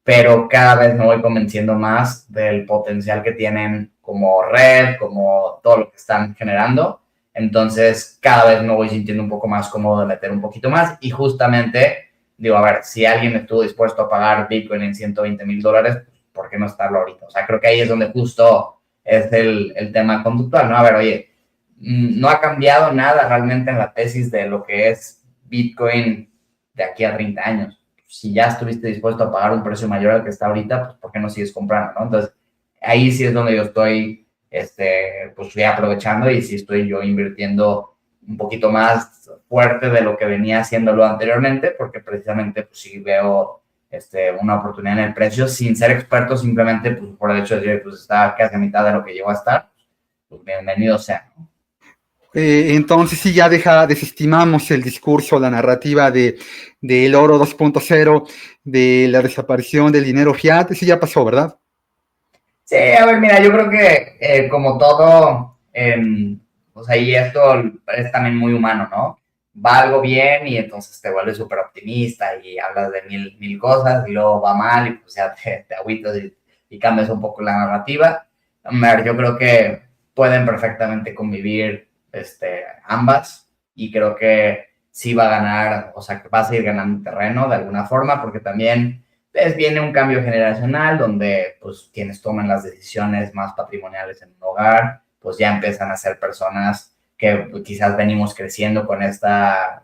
pero cada vez me voy convenciendo más del potencial que tienen como red, como todo lo que están generando. Entonces, cada vez me voy sintiendo un poco más cómodo de meter un poquito más y justamente digo, a ver, si alguien estuvo dispuesto a pagar Bitcoin en $120,000, ¿por qué no estarlo ahorita? O sea, creo que ahí es donde justo es el tema conductual, ¿no? A ver, oye, no ha cambiado nada realmente en la tesis de lo que es Bitcoin de aquí a 30 años. Si ya estuviste dispuesto a pagar un precio mayor al que está ahorita, pues ¿por qué no sigues comprando, no? Entonces, ahí sí es donde yo estoy, pues estoy aprovechando y sí estoy yo invirtiendo un poquito más fuerte de lo que venía haciéndolo anteriormente, porque precisamente pues sí veo una oportunidad en el precio sin ser experto, simplemente pues, por el hecho de decir, pues está casi a mitad de lo que llegó a estar, pues bienvenido sea, ¿no? Entonces sí, ya desestimamos el discurso, la narrativa del oro 2.0, de la desaparición del dinero fiat, eso ya pasó, ¿verdad? Sí, a ver, mira, yo creo que como todo, pues ahí esto es también muy humano, ¿no? Va algo bien y entonces te vuelves súper optimista y hablas de mil cosas y luego va mal y pues ya te agüitas y cambias un poco la narrativa. A ver, yo creo que pueden perfectamente convivir ambas y creo que sí va a ganar, o sea, que va a seguir ganando terreno de alguna forma porque también pues viene un cambio generacional donde pues quienes toman las decisiones más patrimoniales en un hogar, pues ya empiezan a ser personas que pues, quizás venimos creciendo con esta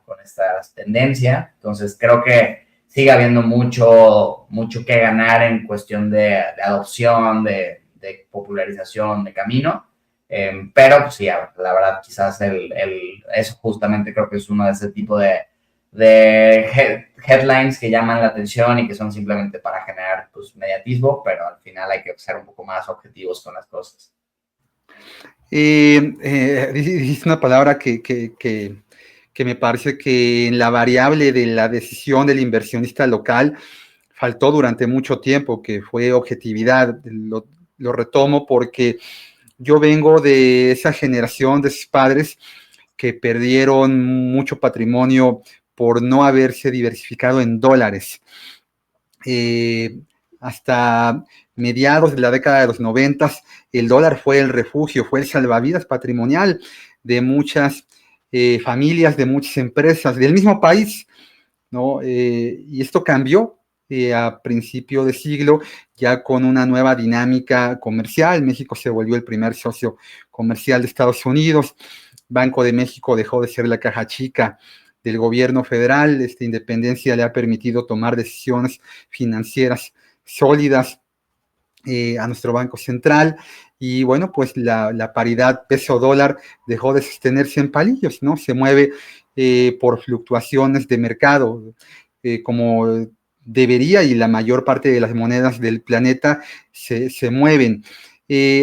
tendencia. Entonces creo que sigue habiendo mucho que ganar en cuestión de adopción, de popularización de camino. Pero pues sí, la verdad quizás eso justamente creo que es uno de ese tipo de headlines que llaman la atención y que son simplemente para generar pues, mediatismo, pero al final hay que ser un poco más objetivos con las cosas. Dijiste una palabra que me parece que en la variable de la decisión del inversionista local faltó durante mucho tiempo, que fue objetividad. Lo retomo porque yo vengo de esa generación de sus padres que perdieron mucho patrimonio por no haberse diversificado en dólares. Eh, hasta mediados de la década de los 90, el dólar fue el refugio, fue el salvavidas patrimonial de muchas familias, de muchas empresas del mismo país, ¿no? Y esto cambió a principio de siglo, ya con una nueva dinámica comercial. México se volvió el primer socio comercial de Estados Unidos. Banco de México dejó de ser la caja chica del gobierno federal. Esta independencia le ha permitido tomar decisiones financieras sólidas a nuestro Banco Central. Y bueno, pues la paridad peso-dólar dejó de sostenerse en palillos, ¿no? Se mueve por fluctuaciones de mercado, como debería, y la mayor parte de las monedas del planeta se mueven.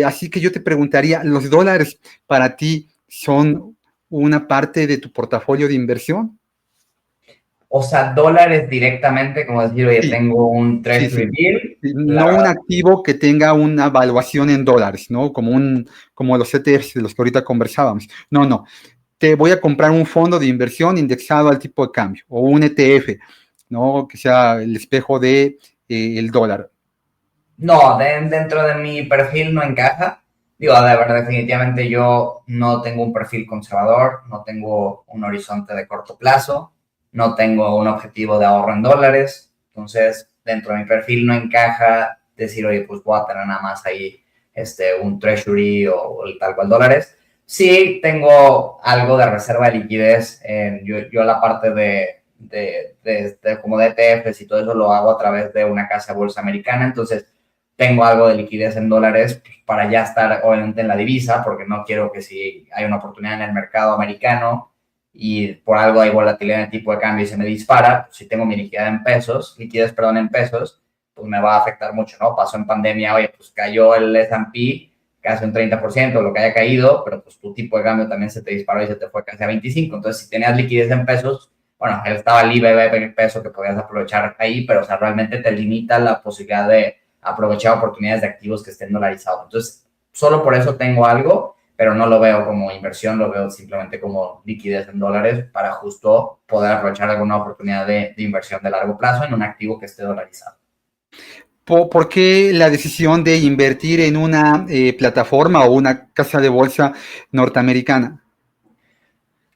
Así que yo te preguntaría, ¿los dólares para ti son una parte de tu portafolio de inversión? O sea, dólares directamente, como decir, oye, Sí, tengo un sí, treasury sí. bill, la No un verdad. activo que tenga una valuación en dólares, ¿no? Como los ETFs de los que ahorita conversábamos. No, no. Te voy a comprar un fondo de inversión indexado al tipo de cambio o un ETF, ¿no? Que sea el espejo de el dólar. No, dentro de mi perfil no encaja. Digo, de verdad, definitivamente yo no tengo un perfil conservador, no tengo un horizonte de corto plazo, no tengo un objetivo de ahorro en dólares. Entonces, dentro de mi perfil no encaja decir, oye, pues voy a tener nada más ahí un treasury o el tal cual dólares. Sí tengo algo de reserva de liquidez. Yo la parte como de ETFs y todo eso lo hago a través de una casa de bolsa americana. Entonces, tengo algo de liquidez en dólares pues, para ya estar obviamente en la divisa, porque no quiero que si hay una oportunidad en el mercado americano y por algo hay volatilidad en el tipo de cambio y se me dispara, pues, si tengo mi liquidez en pesos, perdón, en pesos, pues me va a afectar mucho, ¿no? Pasó en pandemia, oye, pues cayó el S&P casi un 30%, lo que haya caído, pero pues tu tipo de cambio también se te disparó y se te fue casi a 25. Entonces, si tenías liquidez en pesos, bueno, estaba el IBB en peso que podías aprovechar ahí, pero o sea, realmente te limita la posibilidad de aprovechar oportunidades de activos que estén dolarizados. Entonces, solo por eso tengo algo, pero no lo veo como inversión, lo veo simplemente como liquidez en dólares para justo poder aprovechar alguna oportunidad de inversión de largo plazo en un activo que esté dolarizado. ¿Por qué la decisión de invertir en una plataforma o una casa de bolsa norteamericana?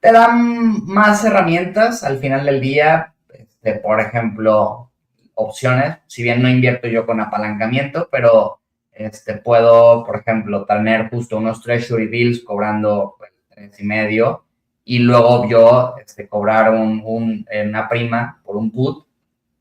Te dan más herramientas al final del día, por ejemplo, opciones. Si bien no invierto yo con apalancamiento, pero puedo, por ejemplo, tener justo unos treasury bills cobrando pues, 3.5 y luego yo cobrar una prima por un put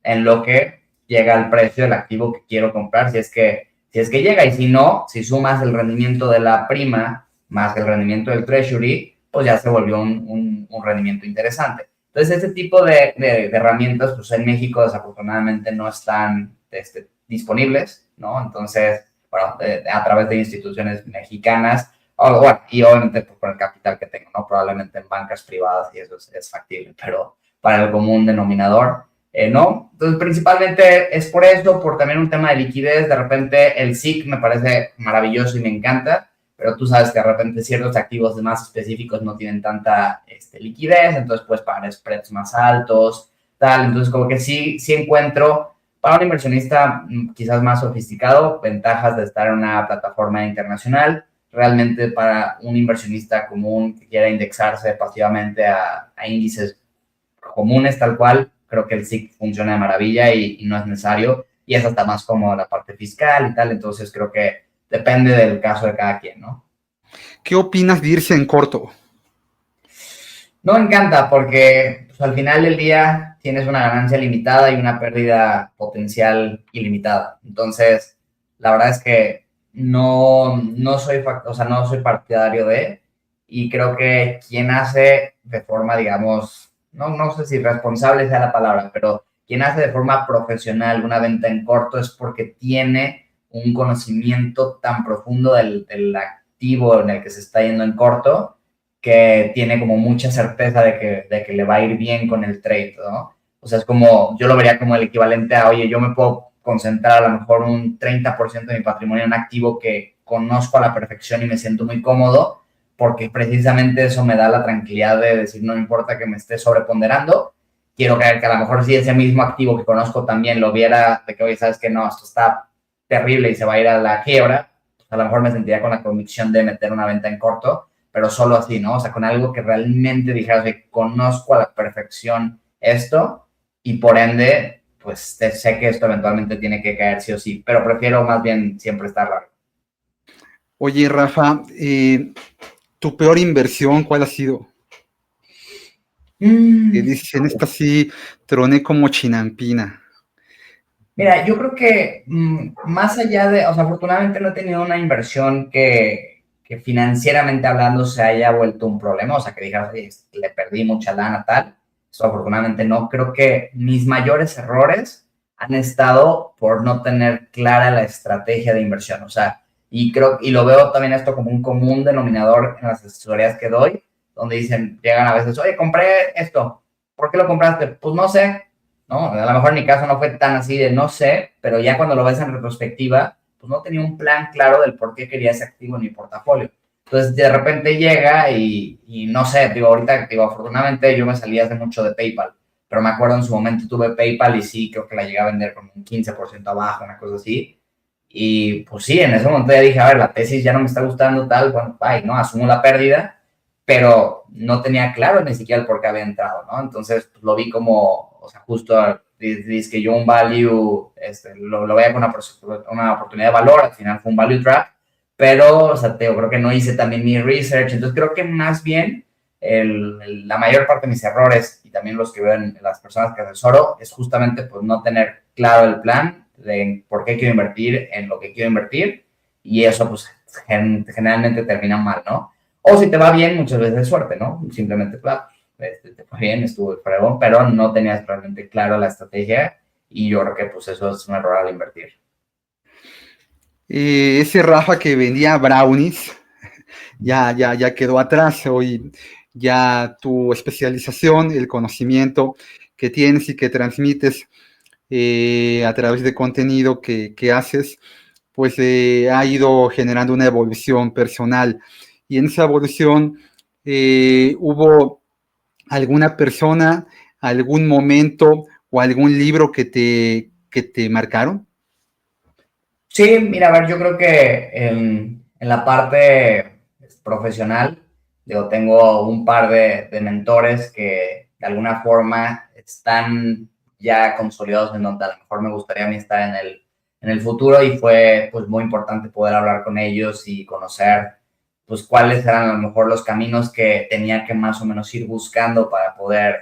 en lo que llega el precio del activo que quiero comprar, si es que llega, y si no, si sumas el rendimiento de la prima más el rendimiento del treasury, pues ya se volvió un rendimiento interesante. Entonces, este tipo de herramientas, pues en México desafortunadamente no están disponibles, ¿no? Entonces, bueno, a través de instituciones mexicanas, bueno, y obviamente pues, por el capital que tengo, ¿no? Probablemente en bancas privadas y eso es factible, pero para el común denominador, ¿no? Entonces, principalmente es por eso, por también un tema de liquidez. De repente, el SIC me parece maravilloso y me encanta, pero tú sabes que de repente ciertos activos más específicos no tienen tanta liquidez, entonces puedes pagar spreads más altos, tal. Entonces, como que sí encuentro para un inversionista quizás más sofisticado ventajas de estar en una plataforma internacional. Realmente para un inversionista común que quiera indexarse pasivamente a índices comunes tal cual, creo que el SIC funciona de maravilla y no es necesario. Y es hasta más como la parte fiscal y tal. Entonces creo que depende del caso de cada quien, ¿no? ¿Qué opinas de irse en corto? No me encanta porque pues, al final del día tienes una ganancia limitada y una pérdida potencial ilimitada. Entonces, la verdad es que no soy, o sea, no soy partidario de, y creo que quien hace de forma, digamos, no sé si responsable sea la palabra, pero quien hace de forma profesional una venta en corto es porque tiene un conocimiento tan profundo del activo en el que se está yendo en corto, que tiene como mucha certeza de que le va a ir bien con el trade, ¿no? O sea, es como, yo lo vería como el equivalente a, oye, yo me puedo concentrar a lo mejor un 30% de mi patrimonio en un activo que conozco a la perfección y me siento muy cómodo, porque precisamente eso me da la tranquilidad de decir, no importa que me esté sobreponderando, quiero creer que a lo mejor si ese mismo activo que conozco también lo viera, de que, oye, sabes que no, esto está terrible y se va a ir a la quiebra, pues a lo mejor me sentiría con la convicción de meter una venta en corto, pero solo así, ¿no? O sea, con algo que realmente dijeras que conozco a la perfección esto y por ende, pues sé que esto eventualmente tiene que caer sí o sí, pero prefiero más bien siempre estar largo. Oye, Rafa, ¿tu peor inversión cuál ha sido? Dices, en esta sí troné como chinampina. Mira, yo creo que más allá de, o sea, afortunadamente no he tenido una inversión que financieramente hablando se haya vuelto un problema, o sea, que dijeras, oye, le perdí mucha lana, tal. Eso afortunadamente no. Creo que mis mayores errores han estado por no tener clara la estrategia de inversión, o sea, y lo veo también esto como un común denominador en las asesorías que doy, donde dicen, llegan a veces, oye, compré esto, ¿por qué lo compraste? Pues no sé, ¿no? A lo mejor en mi caso no fue tan así de no sé, pero ya cuando lo ves en retrospectiva, pues no tenía un plan claro del por qué quería ese activo en mi portafolio. Entonces, de repente llega y no sé, digo, ahorita, digo, afortunadamente yo me salí hace mucho de PayPal, pero me acuerdo en su momento tuve PayPal y sí, creo que la llegué a vender con un 15% abajo, una cosa así. Y pues sí, en ese momento ya dije, a ver, la tesis ya no me está gustando tal, bueno, bye, ¿no? Asumo la pérdida, pero no tenía claro ni siquiera el por qué había entrado, ¿no? Entonces pues, lo vi como, o sea, justo dice que yo un value, lo veía con una oportunidad de valor, al final fue un value trap, pero, o sea, creo que no hice también mi research, entonces creo que más bien la mayor parte de mis errores y también los que veo en las personas que asesoro es justamente pues no tener claro el plan de por qué quiero invertir en lo que quiero invertir, y eso pues generalmente termina mal, ¿no? O si te va bien, muchas veces es suerte, ¿no? Simplemente, claro, te fue bien, estuvo fregón, pero no tenías realmente claro la estrategia y yo creo que pues eso es un error al invertir. Ese Rafa que vendía brownies ya quedó atrás. Hoy ya tu especialización, el conocimiento que tienes y que transmites a través de contenido que haces, pues ha ido generando una evolución personal. Y en esa evolución hubo alguna persona, algún momento o algún libro que te marcaron. Sí, mira, a ver, yo creo que en la parte profesional, digo, tengo un par de mentores que de alguna forma están ya consolidados en donde a lo mejor me gustaría a mí estar en el futuro, y fue pues muy importante poder hablar con ellos y conocer pues cuáles eran a lo mejor los caminos que tenía que más o menos ir buscando para poder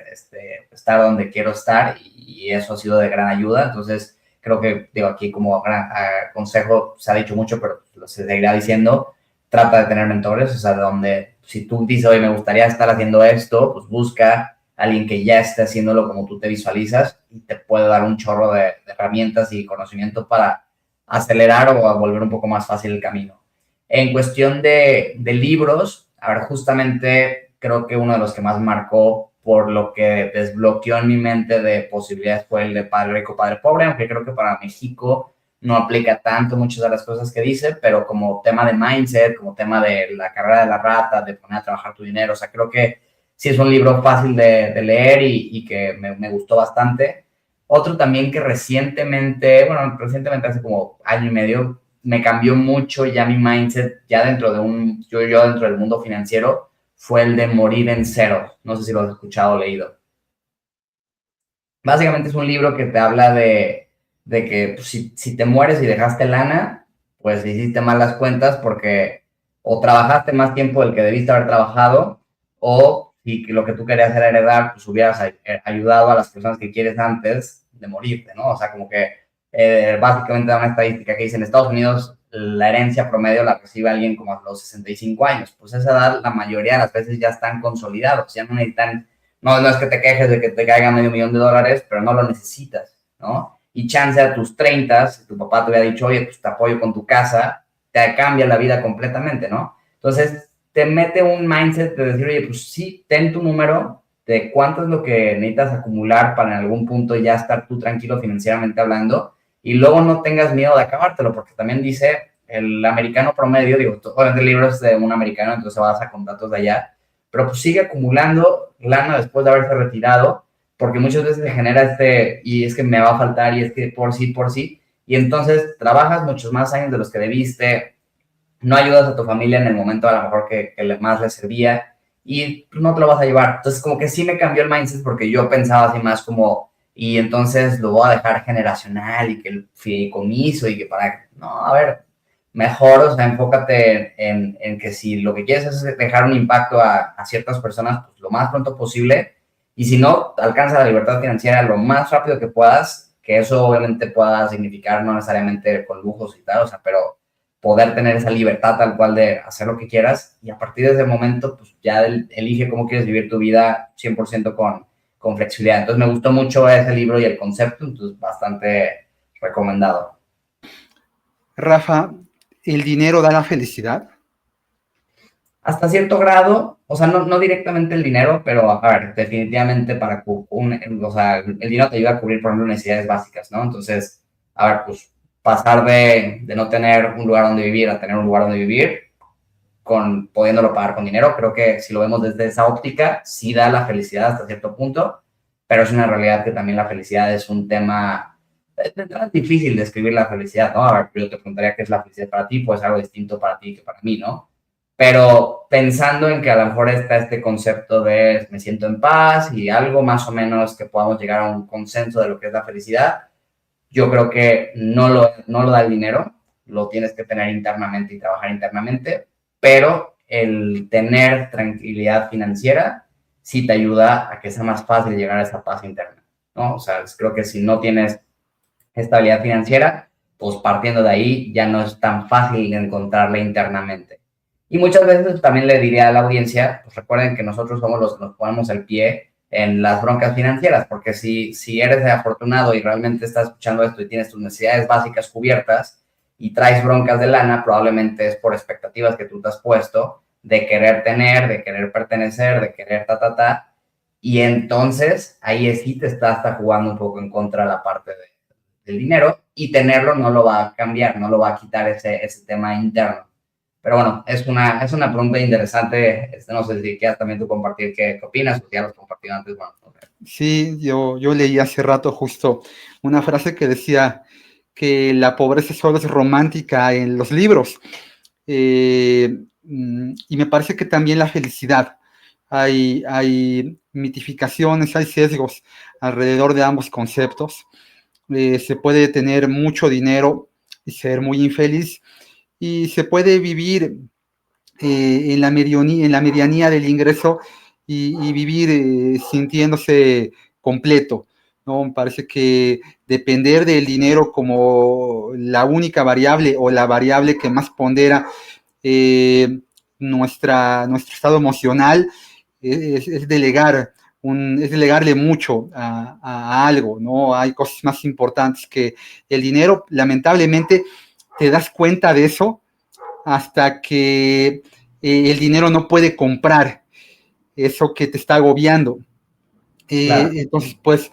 estar donde quiero estar, y eso ha sido de gran ayuda. Entonces, creo que, digo, aquí como gran consejo se ha dicho mucho, pero se seguirá diciendo, trata de tener mentores, o sea, de donde si tú dices, oye, me gustaría estar haciendo esto, pues busca a alguien que ya esté haciéndolo como tú te visualizas y te puede dar un chorro de herramientas y conocimiento para acelerar o volver un poco más fácil el camino. En cuestión de libros, a ver, justamente creo que uno de los que más marcó por lo que desbloqueó en mi mente de posibilidades fue el de Padre Rico, Padre Pobre, aunque creo que para México no aplica tanto muchas de las cosas que dice, pero como tema de mindset, como tema de la carrera de la rata, de poner a trabajar tu dinero, o sea, creo que sí es un libro fácil de leer y que me gustó bastante. Otro también que recientemente hace como año y medio, me cambió mucho ya mi mindset, ya dentro de yo dentro del mundo financiero, fue el de Morir en Cero. No sé si lo has escuchado o leído. Básicamente es un libro que te habla de que pues, si te mueres y dejaste lana, pues hiciste mal las cuentas porque o trabajaste más tiempo del que debiste haber trabajado, o si lo que tú querías era heredar, pues hubieras ayudado a las personas que quieres antes de morirte, ¿no? O sea, como que básicamente da una estadística que dice en Estados Unidos la herencia promedio la recibe alguien como a los 65 años. Pues a esa edad la mayoría de las veces ya están consolidados, ya no necesitan, no es que te quejes de que te caiga $500,000, pero no lo necesitas, ¿no? Y chance a tus 30, si tu papá te hubiera dicho, oye, pues te apoyo con tu casa, te cambia la vida completamente, ¿no? Entonces, te mete un mindset de decir, oye, pues sí, ten tu número de cuánto es lo que necesitas acumular para en algún punto ya estar tú tranquilo financieramente hablando, y luego no tengas miedo de acabártelo, porque también dice el americano promedio, digo, obviamente el libro es de un americano, entonces vas a con datos de allá, pero pues sigue acumulando lana después de haberse retirado, porque muchas veces se genera y es que me va a faltar, y es que por sí, y entonces trabajas muchos más años de los que debiste, no ayudas a tu familia en el momento a lo mejor que más les servía, y no te lo vas a llevar. Entonces, como que sí me cambió el mindset, porque yo pensaba así más como, y entonces lo voy a dejar generacional, y que el fideicomiso, y que para... No, a ver, mejor, o sea, enfócate en que si lo que quieres es dejar un impacto a ciertas personas, pues lo más pronto posible, y si no, alcanza la libertad financiera lo más rápido que puedas, que eso obviamente pueda significar no necesariamente con lujos y tal, o sea, pero poder tener esa libertad tal cual de hacer lo que quieras, y a partir de ese momento, pues ya elige cómo quieres vivir tu vida 100% con flexibilidad. Entonces me gustó mucho ese libro y el concepto, entonces bastante recomendado. Rafa, ¿el dinero da la felicidad? Hasta cierto grado, o sea, no directamente el dinero, pero a ver, definitivamente o sea, el dinero te ayuda a cubrir, por ejemplo, necesidades básicas, ¿no? Entonces, a ver, pues pasar de no tener un lugar donde vivir a tener un lugar donde vivir, pudiéndolo pagar con dinero, creo que si lo vemos desde esa óptica, sí da la felicidad hasta cierto punto, pero es una realidad que también la felicidad es un tema, es difícil de describir la felicidad, ¿no? A ver, yo te preguntaría qué es la felicidad para ti, pues algo distinto para ti que para mí, ¿no? Pero pensando en que a lo mejor está este concepto de me siento en paz y algo más o menos que podamos llegar a un consenso de lo que es la felicidad, yo creo que no lo da el dinero, lo tienes que tener internamente y trabajar internamente, pero el tener tranquilidad financiera sí te ayuda a que sea más fácil llegar a esa paz interna, ¿no? O sea, creo que si no tienes estabilidad financiera, pues partiendo de ahí ya no es tan fácil encontrarla internamente. Y muchas veces también le diría a la audiencia, pues recuerden que nosotros somos los que nos ponemos el pie en las broncas financieras, porque si eres afortunado y realmente estás escuchando esto y tienes tus necesidades básicas cubiertas y traes broncas de lana, probablemente es por expectativas que tú te has puesto de querer tener, de querer pertenecer, de querer y entonces ahí sí te está jugando un poco en contra la parte del dinero, y tenerlo no lo va a cambiar, no lo va a quitar ese tema interno. Pero bueno, es una pregunta interesante. No sé si quieres también tú compartir qué opinas, o si ya lo has compartido antes. Bueno, okay. Sí, yo leí hace rato justo una frase que decía que la pobreza solo es romántica en los libros. Y me parece que también la felicidad. Hay mitificaciones, hay sesgos alrededor de ambos conceptos. Se puede tener mucho dinero y ser muy infeliz, y se puede vivir en la medianía del ingreso y vivir sintiéndose completo, ¿no? Me parece que depender del dinero como la única variable o la variable que más pondera eh, nuestro estado emocional es delegarle mucho a algo, ¿no? Hay cosas más importantes que el dinero. Lamentablemente, te das cuenta de eso hasta que el dinero no puede comprar eso que te está agobiando. Claro. Entonces, pues,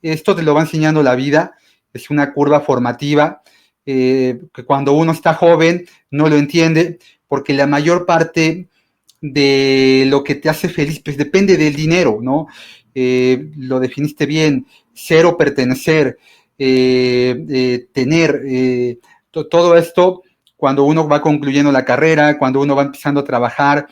esto te lo va enseñando la vida, es una curva formativa, que cuando uno está joven no lo entiende, porque la mayor parte de lo que te hace feliz, pues depende del dinero, ¿no? Lo definiste bien, ser o pertenecer, tener, todo esto, cuando uno va concluyendo la carrera, cuando uno va empezando a trabajar,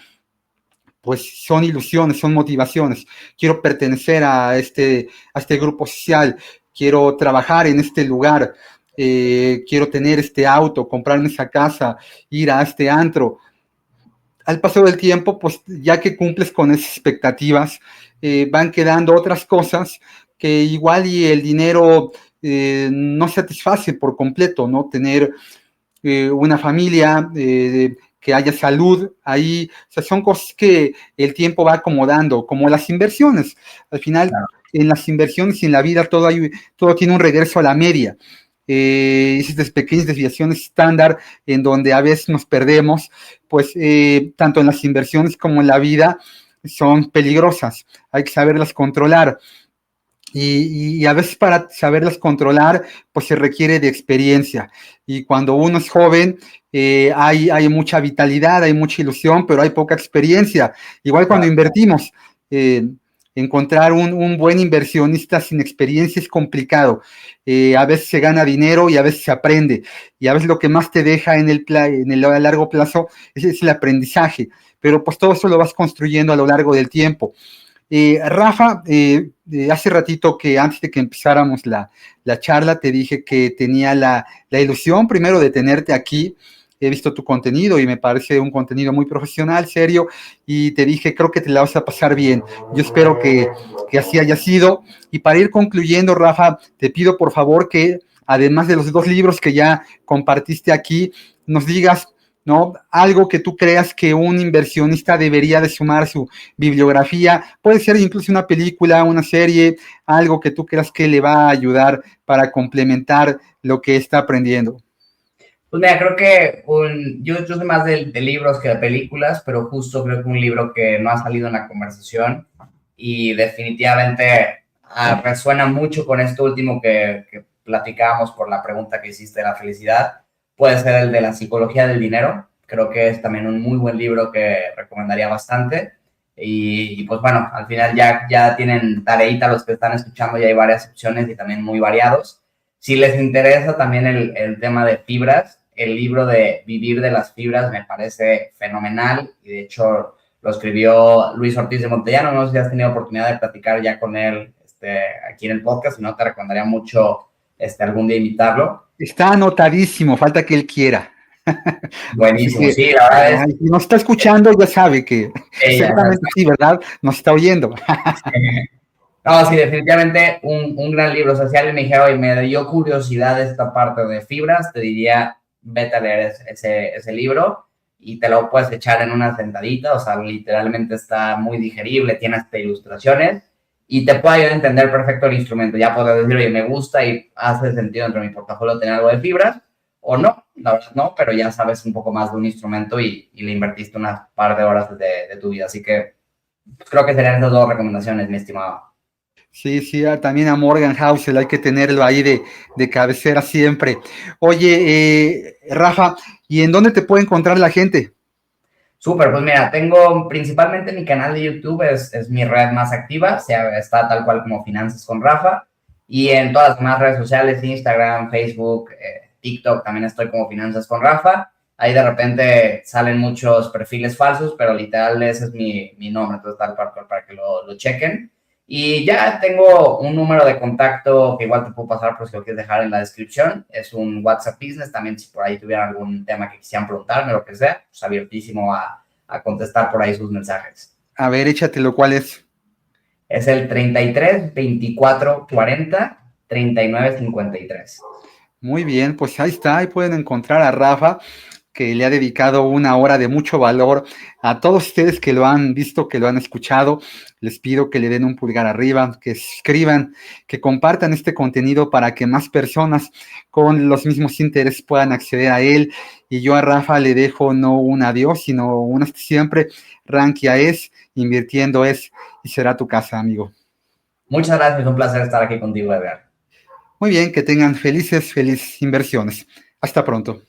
pues son ilusiones, son motivaciones. Quiero pertenecer a este grupo social, quiero trabajar en este lugar, quiero tener este auto, comprarme esa casa, ir a este antro. Al paso del tiempo, pues ya que cumples con esas expectativas, van quedando otras cosas que igual y el dinero no satisface por completo, ¿no? Tener una familia, que haya salud ahí, o sea, son cosas que el tiempo va acomodando, como las inversiones. Al final, Claro. en las inversiones y en la vida todo tiene un regreso a la media. Esas pequeñas desviaciones estándar en donde a veces nos perdemos, pues tanto en las inversiones como en la vida son peligrosas, hay que saberlas controlar. Y a veces para saberlas controlar, pues se requiere de experiencia. Y cuando uno es joven, hay mucha vitalidad, hay mucha ilusión, pero hay poca experiencia. Igual cuando Claro. invertimos, eh, encontrar un buen inversionista sin experiencia es complicado. A veces se gana dinero y a veces se aprende. Y a veces lo que más te deja a largo plazo es el aprendizaje. Pero pues todo eso lo vas construyendo a lo largo del tiempo. Rafa, hace ratito que antes de que empezáramos la charla, te dije que tenía la ilusión primero de tenerte aquí. He visto tu contenido y me parece un contenido muy profesional, serio, y te dije, creo que te la vas a pasar bien. Yo espero que así haya sido. Y para ir concluyendo, Rafa, te pido por favor que, además de los 2 libros que ya compartiste aquí, nos digas, ¿no? Algo que tú creas que un inversionista debería de sumar a su bibliografía, puede ser incluso una película, una serie, algo que tú creas que le va a ayudar para complementar lo que está aprendiendo. Pues mira, creo que yo soy más de libros que de películas, pero justo creo que un libro que no ha salido en la conversación y definitivamente resuena mucho con esto último que platicábamos por la pregunta que hiciste de la felicidad, puede ser el de La psicología del dinero. Creo que es también un muy buen libro que recomendaría bastante. Y pues bueno, al final ya tienen tareita los que están escuchando, ya hay varias opciones y también muy variados. Si les interesa también el tema de fibras, el libro de Vivir de las Fibras me parece fenomenal, y de hecho lo escribió Luis Ortiz de Montellano. No sé si has tenido oportunidad de platicar ya con él aquí en el podcast, si no te recomendaría mucho algún día invitarlo. Está anotadísimo, falta que él quiera. Así Buenísimo, que, sí, la verdad es si nos está escuchando, ya sabe que ella. seguramente sí, ¿verdad? Nos está oyendo. No, sí, definitivamente un gran libro. O sea, si alguien me dijera, oye, me dio curiosidad esta parte de fibras, te diría, vete a leer ese libro y te lo puedes echar en una sentadita. O sea, literalmente está muy digerible, tiene hasta ilustraciones y te puede ayudar a entender perfecto el instrumento. Ya puedes decir, oye, me gusta y hace sentido dentro de mi portafolio tener algo de fibras, o no, la verdad no, pero ya sabes un poco más de un instrumento y le invertiste unas par de horas de tu vida. Así que creo que serían esas dos recomendaciones, mi estimado. Sí, sí, también a Morgan Housel hay que tenerlo ahí de cabecera siempre. Oye, Rafa, ¿y en dónde te puede encontrar la gente? Súper, pues mira, tengo principalmente mi canal de YouTube, es mi red más activa, está tal cual como Finanzas con Rafa, y en todas las demás redes sociales, Instagram, Facebook, TikTok, también estoy como Finanzas con Rafa. Ahí de repente salen muchos perfiles falsos, pero literal ese es mi nombre, entonces tal para que lo chequen. Y ya tengo un número de contacto que igual te puedo pasar por si lo quieres dejar en la descripción. Es un WhatsApp Business, también si por ahí tuvieran algún tema que quisieran preguntarme, lo que sea, pues abiertísimo a contestar por ahí sus mensajes. A ver, échatelo, ¿cuál es? Es el 33 24 40 39 53. Muy bien, pues ahí está, ahí pueden encontrar a Rafa, que le ha dedicado una hora de mucho valor. A todos ustedes que lo han visto, que lo han escuchado, les pido que le den un pulgar arriba, que escriban, que compartan este contenido para que más personas con los mismos intereses puedan acceder a él. Y yo a Rafa le dejo no un adiós, sino un hasta siempre. Rankia es, invirtiendo es, y será tu casa, amigo. Muchas gracias, es un placer estar aquí contigo, Edgar. Muy bien, que tengan felices inversiones. Hasta pronto.